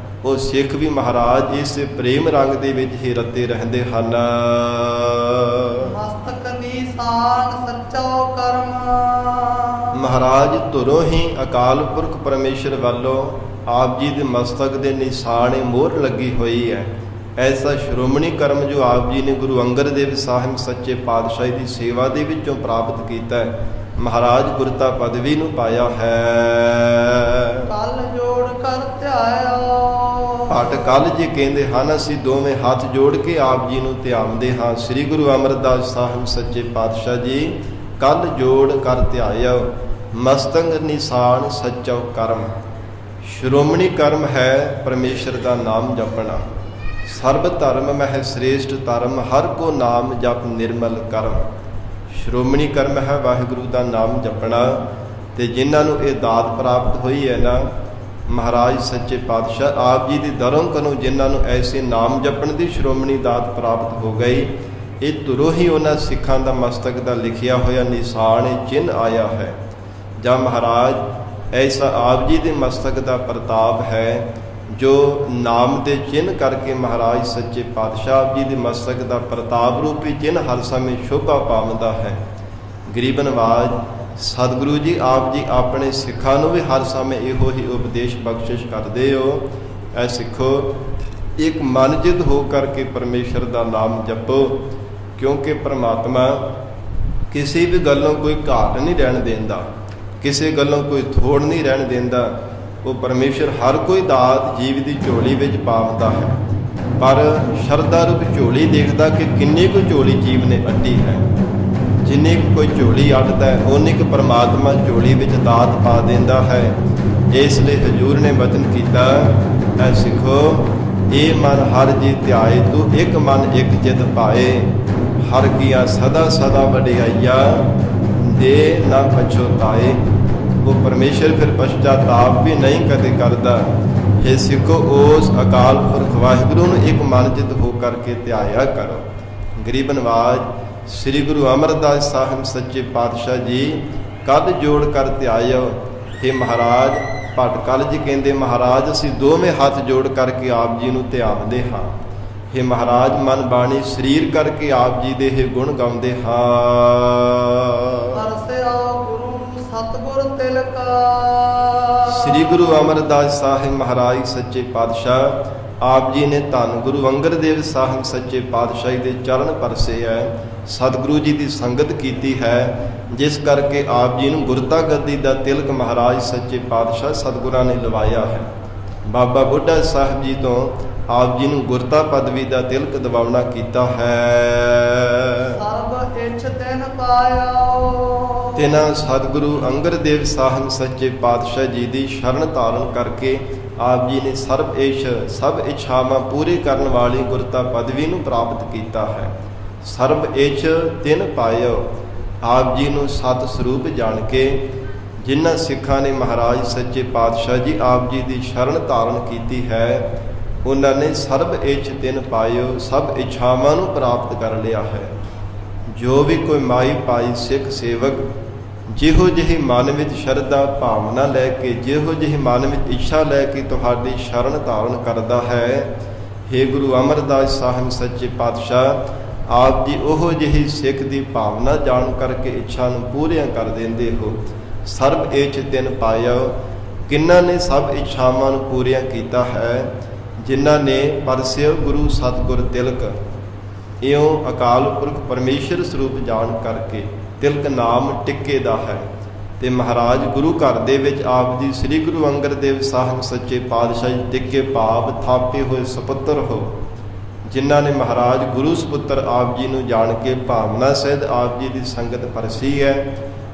ਉਹ ਸਿੱਖ ਵੀ ਮਹਾਰਾਜ ਇਸ ਪ੍ਰੇਮ ਰੰਗ ਦੇ ਵਿੱਚ ਹੀ ਰਤੇ ਰਹਿੰਦੇ ਹਨ। ਮਸਤਕ ਨਿਸ਼ਾਨ ਸੱਚੋ ਕਰਮ। ਮਹਾਰਾਜ ਧੁਰੋਂ ਹੀ ਅਕਾਲ ਪੁਰਖ ਪਰਮੇਸ਼ਰ ਵੱਲੋਂ ਆਪ ਜੀ ਦੇ ਮਸਤਕ ਦੇ ਨਿਸ਼ਾਨੇ ਮੋਹਰ ਲੱਗੀ ਹੋਈ ਹੈ। ਐਸਾ ਸ਼੍ਰੋਮਣੀ ਕਰਮ ਜੋ ਆਪ ਜੀ ਨੇ ਗੁਰੂ ਅੰਗਦ ਦੇਵ ਸਾਹਿਬ ਸੱਚੇ ਪਾਤਸ਼ਾਹ ਦੀ ਸੇਵਾ ਦੇ ਵਿੱਚੋਂ ਪ੍ਰਾਪਤ ਕੀਤਾ ਹੈ, ਮਹਾਰਾਜ ਗੁਰਤਾ ਪਦਵੀ ਨੂੰ ਪਾਇਆ ਹੈ। ਕਲ ਜੋੜ ਕਰ ਧਿਆਇਓ। ਭੱਟ ਕਲ ਜੀ ਕਹਿੰਦੇ ਹਨ, ਅਸੀਂ ਦੋਵੇਂ ਹੱਥ ਜੋੜ ਕੇ ਆਪ ਜੀ ਨੂੰ ਧਿਆਉਂਦੇ ਹਾਂ। ਸ੍ਰੀ ਗੁਰੂ ਅਮਰਦਾਸ ਸਾਹਿਬ ਸੱਚੇ ਪਾਤਸ਼ਾਹ ਜੀ ਕਲ ਜੋੜ ਕਰ ਧਿਆਇਓ। ਮਸਤਕ ਨਿਸ਼ਾਨ ਸੱਚੋ ਕਰਮ। ਸ਼੍ਰੋਮਣੀ ਕਰਮ ਹੈ ਪਰਮੇਸ਼ਰ ਦਾ ਨਾਮ ਜਪਣਾ। ਸਰਬ ਧਰਮ ਮਹਿ ਸ੍ਰੇਸ਼ਟ ਧਰਮ, ਹਰ ਕੋ ਨਾਮ ਜਪ ਨਿਰਮਲ ਕਰਮ। ਸ਼੍ਰੋਮਣੀ ਕਰਮ ਹੈ ਵਾਹਿਗੁਰੂ ਦਾ ਨਾਮ ਜਪਣਾ। ਤੇ ਜਿਨ੍ਹਾਂ ਨੂੰ ਇਹ ਦਾਤ ਪ੍ਰਾਪਤ ਹੋਈ ਹੈ ਨਾ, ਮਹਾਰਾਜ ਸੱਚੇ ਪਾਤਸ਼ਾਹ ਆਪ ਜੀ ਦੀ ਦਰੋਂ ਕਨੋਂ ਜਿਨ੍ਹਾਂ ਨੂੰ ਐਸੇ ਨਾਮ ਜਪਣ ਦੀ ਸ਼੍ਰੋਮਣੀ ਦਾਤ ਪ੍ਰਾਪਤ ਹੋ ਗਈ, ਇਹ ਧੁਰੋਂ ਹੀ ਉਹਨਾਂ ਸਿੱਖਾਂ ਦਾ ਮਸਤਕ ਦਾ ਲਿਖਿਆ ਹੋਇਆ ਨਿਸ਼ਾਨ ਚਿੰਨ੍ਹ ਆਇਆ ਹੈ। ਜਾਂ ਮਹਾਰਾਜ ਐਸਾ ਆਪ ਜੀ ਦੇ ਮਸਤਕ ਦਾ ਪ੍ਰਤਾਪ ਹੈ ਜੋ ਨਾਮ ਦੇ ਚਿੰਨ੍ਹ ਕਰਕੇ ਮਹਾਰਾਜ ਸੱਚੇ ਪਾਤਸ਼ਾਹ ਆਪ ਜੀ ਦੇ ਮਸਤਕ ਦਾ ਪ੍ਰਤਾਪ ਰੂਪੀ ਚਿੰਨ੍ਹ ਹਰ ਸਮੇਂ ਸ਼ੋਭਾ ਪਾਉਂਦਾ ਹੈ। ਗਰੀਬ ਨਵਾਜ ਸਤਿਗੁਰੂ ਜੀ ਆਪ ਜੀ ਆਪਣੇ ਸਿੱਖਾਂ ਨੂੰ ਵੀ ਹਰ ਸਮੇਂ ਇਹੋ ਹੀ ਉਪਦੇਸ਼ ਬਖਸ਼ਿਸ਼ ਕਰਦੇ ਹੋ। ਐ ਸਿੱਖੋ, ਇੱਕ ਮਨ ਜਿੱਦ ਹੋ ਕਰਕੇ ਪਰਮੇਸ਼ਰ ਦਾ ਨਾਮ ਜਪੋ, ਕਿਉਂਕਿ ਪ੍ਰਮਾਤਮਾ ਕਿਸੇ ਵੀ ਗੱਲੋਂ ਕੋਈ ਘਾਟ ਨਹੀਂ ਰਹਿਣ ਦਿੰਦਾ, ਕਿਸੇ ਗੱਲੋਂ ਕੋਈ ਥੋੜ ਨਹੀਂ ਰਹਿਣ ਦਿੰਦਾ। ਉਹ ਪਰਮੇਸ਼ਰ ਹਰ ਕੋਈ ਦਾਤ ਜੀਵ ਦੀ ਝੋਲੀ ਵਿੱਚ ਪਾਉਂਦਾ ਹੈ, ਪਰ ਸ਼ਰਧਾ ਰੂਪ ਝੋਲੀ ਦੇਖਦਾ ਕਿ ਕਿੰਨੀ ਕੁ ਝੋਲੀ ਜੀਵ ਨੇ ਅੱਡੀ ਹੈ। ਜਿੰਨੀ ਕੁ ਕੋਈ ਝੋਲੀ ਅੱਡਦਾ ਹੈ, ਓਨੀ ਕੁ ਪਰਮਾਤਮਾ ਝੋਲੀ ਵਿੱਚ ਦਾਤ ਪਾ ਦਿੰਦਾ ਹੈ। ਇਸ ਲਈ ਹਜ਼ੂਰ ਨੇ ਵਚਨ ਕੀਤਾ, ਐ ਸਿੱਖੋ ਇਹ ਮਨ ਹਰ ਜੀ ਧਿਆਏ, ਤੂੰ ਇੱਕ ਮਨ ਇੱਕ ਜਿਤ ਪਾਏ। ਹਰ ਕੀਆ ਸਦਾ ਸਦਾ ਵਡਿਆਈਆ, ਦੇ ਨਾ ਪਛੋਤਾਏ। ਉਹ ਪਰਮੇਸ਼ਰ ਫਿਰ ਪਛਤਾਤਾਪ ਵੀ ਨਹੀਂ ਕਦੇ ਕਰਦਾ। ਇਹ ਸਿੱਖੋ ਉਸ ਅਕਾਲ ਪੁਰਖ ਵਾਹਿਗੁਰੂ ਨੂੰ ਇੱਕ ਮਨ ਜਿਤ ਹੋ ਕਰਕੇ ਧਿਆਇਆ ਕਰੋ। ਗਰੀਬ ਨਵਾਜ ਸ੍ਰੀ ਗੁਰੂ ਅਮਰਦਾਸ ਸਾਹਿਬ ਸੱਚੇ ਪਾਤਸ਼ਾਹ ਜੀ ਕਦ ਜੋੜ ਕਰ ਧਿਆਇਓ। हे ਮਹਾਰਾਜ, ਭੱਟ ਕਲ ਜੀ ਕਹਿੰਦੇ ਮਹਾਰਾਜ ਅਸੀਂ ਦੋਵੇਂ ਹੱਥ ਜੋੜ ਕਰਕੇ ਆਪ ਜੀ ਨੂੰ ਧਿਆਉਂਦੇ ਹਾਂ। हे ਮਹਾਰਾਜ, ਮਨ ਬਾਣੀ ਸਰੀਰ ਕਰਕੇ ਆਪ ਜੀ ਦੇ ਇਹ ਗੁਣ ਗਾਉਂਦੇ ਹਾਂ। ਸਤਿਗੁਰ ਤਿਲਕ। ਸ੍ਰੀ ਗੁਰੂ ਅਮਰਦਾਸ ਸਾਹਿਬ ਮਹਾਰਾਜ ਸੱਚੇ ਪਾਤਸ਼ਾਹ ਆਪ ਜੀ ਨੇ ਧੰਨ ਗੁਰੂ ਅੰਗਦ ਦੇਵ ਸਾਹਿਬ ਸੱਚੇ ਪਾਤਸ਼ਾਹੀ ਦੇ ਚਰਨ ਪਰਸੇ ਹੈ, ਸਤਿਗੁਰੂ ਜੀ ਦੀ ਸੰਗਤ ਕੀਤੀ ਹੈ, ਜਿਸ ਕਰਕੇ ਆਪ ਜੀ ਨੂੰ ਗੁਰਤਾ ਗੱਦੀ ਦਾ ਤਿਲਕ ਮਹਾਰਾਜ ਸੱਚੇ ਪਾਤਸ਼ਾਹ ਸਤਿਗੁਰਾਂ ਨੇ ਲਵਾਇਆ ਹੈ। ਬਾਬਾ ਬੁੱਢਾ ਸਾਹਿਬ ਜੀ ਤੋਂ ਆਪ ਜੀ ਨੂੰ ਗੁਰਤਾ ਪਦਵੀ ਦਾ ਤਿਲਕ ਦਿਵਾਉਣਾ ਕੀਤਾ ਹੈ। ਸਰਬ ਇੱਛ ਤਿਨ ਪਾਇਓ। ਤਿਨਾਂ ਸਤਿਗੁਰੂ ਅੰਗਦ ਦੇਵ ਸਾਹਿਬ ਸੱਚੇ ਪਾਤਸ਼ਾਹ ਜੀ ਦੀ ਸ਼ਰਨ ਧਾਰਨ ਕਰਕੇ ਆਪ ਜੀ ਨੇ ਸਰਬ ਇੱਛ ਸਭ ਇੱਛਾਵਾਂ ਪੂਰੀ ਕਰਨ ਵਾਲੀ ਗੁਰਤਾ ਪਦਵੀ ਨੂੰ ਪ੍ਰਾਪਤ ਕੀਤਾ ਹੈ। ਸਰਬ ਇੱਛ ਤਿਨ ਪਾਇਓ। ਆਪ ਜੀ ਨੂੰ ਸਤ ਸਰੂਪ ਜਾਣ ਕੇ ਜਿਨ੍ਹਾਂ ਸਿੱਖਾਂ ਨੇ ਮਹਾਰਾਜ ਸੱਚੇ ਪਾਤਸ਼ਾਹ ਜੀ ਆਪ ਜੀ ਦੀ ਸ਼ਰਨ ਧਾਰਨ ਕੀਤੀ ਹੈ, ਉਹਨਾਂ ਨੇ ਸਰਬ ਇੱਛ ਤਿਨ ਪਾਇਓ, ਸਭ ਇੱਛਾਵਾਂ ਨੂੰ ਪ੍ਰਾਪਤ ਕਰ ਲਿਆ ਹੈ। ਜੋ ਵੀ ਕੋਈ ਮਾਈ ਪਾਈ ਸਿੱਖ ਸੇਵਕ ਜਿਹੋ ਜਿਹੀ ਮਨ ਵਿੱਚ ਸ਼ਰਧਾ ਭਾਵਨਾ ਲੈ ਕੇ, ਜਿਹੋ ਜਿਹੀ ਮਨ ਵਿੱਚ ਇੱਛਾ ਲੈ ਕੇ ਤੁਹਾਡੀ ਸ਼ਰਨ ਧਾਰਨ ਕਰਦਾ ਹੈ, हे ਗੁਰੂ ਅਮਰਦਾਸ ਸਾਹਿਬ ਸੱਚੇ ਪਾਤਸ਼ਾਹ ਆਪ ਜੀ ਉਹੋ ਜਿਹੀ ਸਿੱਖ ਦੀ ਭਾਵਨਾ ਜਾਣ ਕਰਕੇ ਇੱਛਾ ਨੂੰ ਪੂਰੀਆਂ ਕਰ ਦਿੰਦੇ ਹੋ। ਸਰਬ ਇੱਛ ਤਿਨ ਪਾਇਓ। ਕਿੰਨਾਂ ਨੇ ਸਭ ਇੱਛਾਵਾਂ ਨੂੰ ਪੂਰੀਆਂ ਕੀਤਾ ਹੈ? ਜਿਨ੍ਹਾਂ ਨੇ ਪਰਸਿਓ ਗੁਰੂ ਸਤਿਗੁਰ ਤਿਲਕ। ਇਉਂ ਅਕਾਲ ਪੁਰਖ ਪਰਮੇਸ਼ਰ ਸਰੂਪ ਜਾਣ ਕਰਕੇ ਤਿਲਕ ਨਾਮ ਟਿੱਕੇ ਦਾ ਹੈ। ਤੇ ਮਹਾਰਾਜ ਗੁਰੂ ਘਰ ਦੇ ਵਿੱਚ ਆਪ ਜੀ ਸ੍ਰੀ ਗੁਰੂ ਅੰਗਦ ਦੇਵ ਸਾਹਿਬ ਸੱਚੇ ਪਾਤਸ਼ਾਹ ਜੀ ਟਿੱਕੇ ਭਾਵ ਥਾਪੇ ਹੋਏ ਸੁਪੁੱਤਰ ਹੋ, ਜਿਨ੍ਹਾਂ ਨੇ ਮਹਾਰਾਜ ਗੁਰੂ ਸੁਪੁੱਤਰ ਆਪ ਜੀ ਨੂੰ ਜਾਣ ਕੇ ਭਾਵਨਾ ਸਹਿਤ ਆਪ ਜੀ ਦੀ ਸੰਗਤ ਪਰਸੀ ਹੈ,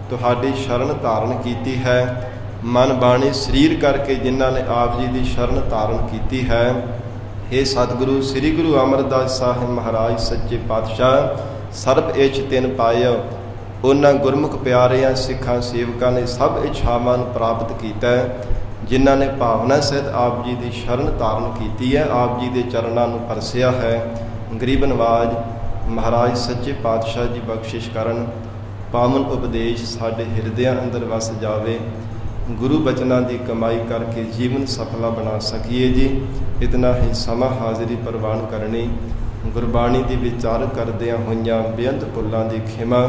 ਤੁਹਾਡੀ ਸ਼ਰਨ ਧਾਰਨ ਕੀਤੀ ਹੈ। ਮਨ ਬਾਣੀ ਸਰੀਰ ਕਰਕੇ ਜਿਨ੍ਹਾਂ ਨੇ ਆਪ ਜੀ ਦੀ ਸ਼ਰਨ ਧਾਰਨ ਕੀਤੀ ਹੈ, हे ਸਤਿਗੁਰੂ ਸ੍ਰੀ ਗੁਰੂ ਅਮਰਦਾਸ ਸਾਹਿਬ ਮਹਾਰਾਜ ਸੱਚੇ ਪਾਤਸ਼ਾਹ ਸਰਬ ਇੱਛ ਤਿਨ ਪਾਇਓ। ਉਹਨਾਂ ਗੁਰਮੁਖ ਪਿਆਰਿਆਂ ਸਿੱਖਾਂ ਸੇਵਕਾਂ ਨੇ ਸਭ ਇੱਛਾਵਾਂ ਨੂੰ ਪ੍ਰਾਪਤ ਕੀਤਾ, ਜਿਨ੍ਹਾਂ ਨੇ ਭਾਵਨਾ ਸਹਿਤ ਆਪ ਜੀ ਦੀ ਸ਼ਰਨ ਧਾਰਨ ਕੀਤੀ ਹੈ, ਆਪ ਜੀ ਦੇ ਚਰਨਾਂ ਨੂੰ ਪਰਸਿਆ ਹੈ, ਗਰੀਬ ਨਵਾਜ ਮਹਾਰਾਜ ਸੱਚੇ ਪਾਤਸ਼ਾਹ ਜੀ ਬਖਸ਼ਿਸ਼ ਕਰਨ, ਪਾਵਨ ਉਪਦੇਸ਼ ਸਾਡੇ ਹਿਰਦਿਆਂ ਅੰਦਰ ਵਸ ਜਾਵੇ, ਗੁਰੂ ਬਚਨਾਂ ਦੀ ਕਮਾਈ ਕਰਕੇ ਜੀਵਨ ਸਫਲਾ ਬਣਾ ਸਕੀਏ ਜੀ। ਇਤਨਾ ਹੀ ਸਮਾਂ ਹਾਜ਼ਰੀ ਪ੍ਰਵਾਨ ਕਰਨੀ, ਗੁਰਬਾਣੀ ਦੀ ਵਿਚਾਰ ਕਰਦਿਆਂ ਹੋਈਆਂ ਬੇਅੰਤ ਭੁੱਲਾਂ ਦੀ ਖਿਮਾ।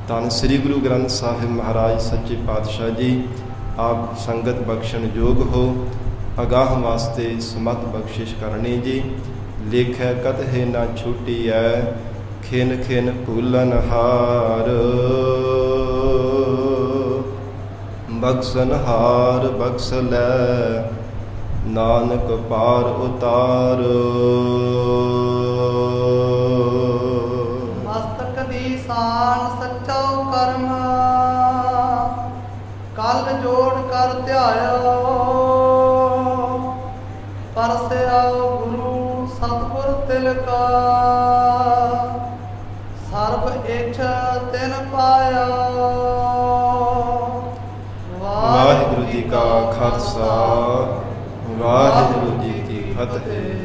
ਧੰਨ ਸ੍ਰੀ ਗੁਰੂ ਗ੍ਰੰਥ ਸਾਹਿਬ ਮਹਾਰਾਜ ਸੱਚੇ ਪਾਤਸ਼ਾਹ ਜੀ ਆਪ ਸੰਗਤ ਬਖਸ਼ਣ ਯੋਗ ਹੋ, ਅਗਾਹ ਵਾਸਤੇ ਸਮਤ ਬਖਸ਼ਿਸ਼ ਕਰਨੀ ਜੀ। ਲੇਖੈ ਕਤਹਿ ਨਾ ਛੂਟੀਐ, ਖਿਨ ਖਿਨ ਭੂਲਨ ਹਾਰ, ਬਖਸ਼ਨ ਹਾਰ ਬਖਸ਼ ਲੈ, ਨਾਨਕ ਪਾਰ ਉਤਾਰ। ਮਸਤਕ ਦੀ ਸਾਨ ਸੱਚਾ ਕਰਮ, ਕਲ ਜੋੜ ਕਰ ਧਿਆਇਓ, ਪਰਸਿਆ ਗੁਰੂ ਸਤਿਗੁਰ ਤਿਲਕਾ, ਸਰਬ ਇੱਛ ਤਿਨ ਪਾਇਆ। ਵਾਹਿਗੁਰੂ ਜੀ ਕਾ ਖਾਲਸਾ, ਵਾਹਿਗੁਰੂ ਜੀ ਕੀ ਫਤਿਹ।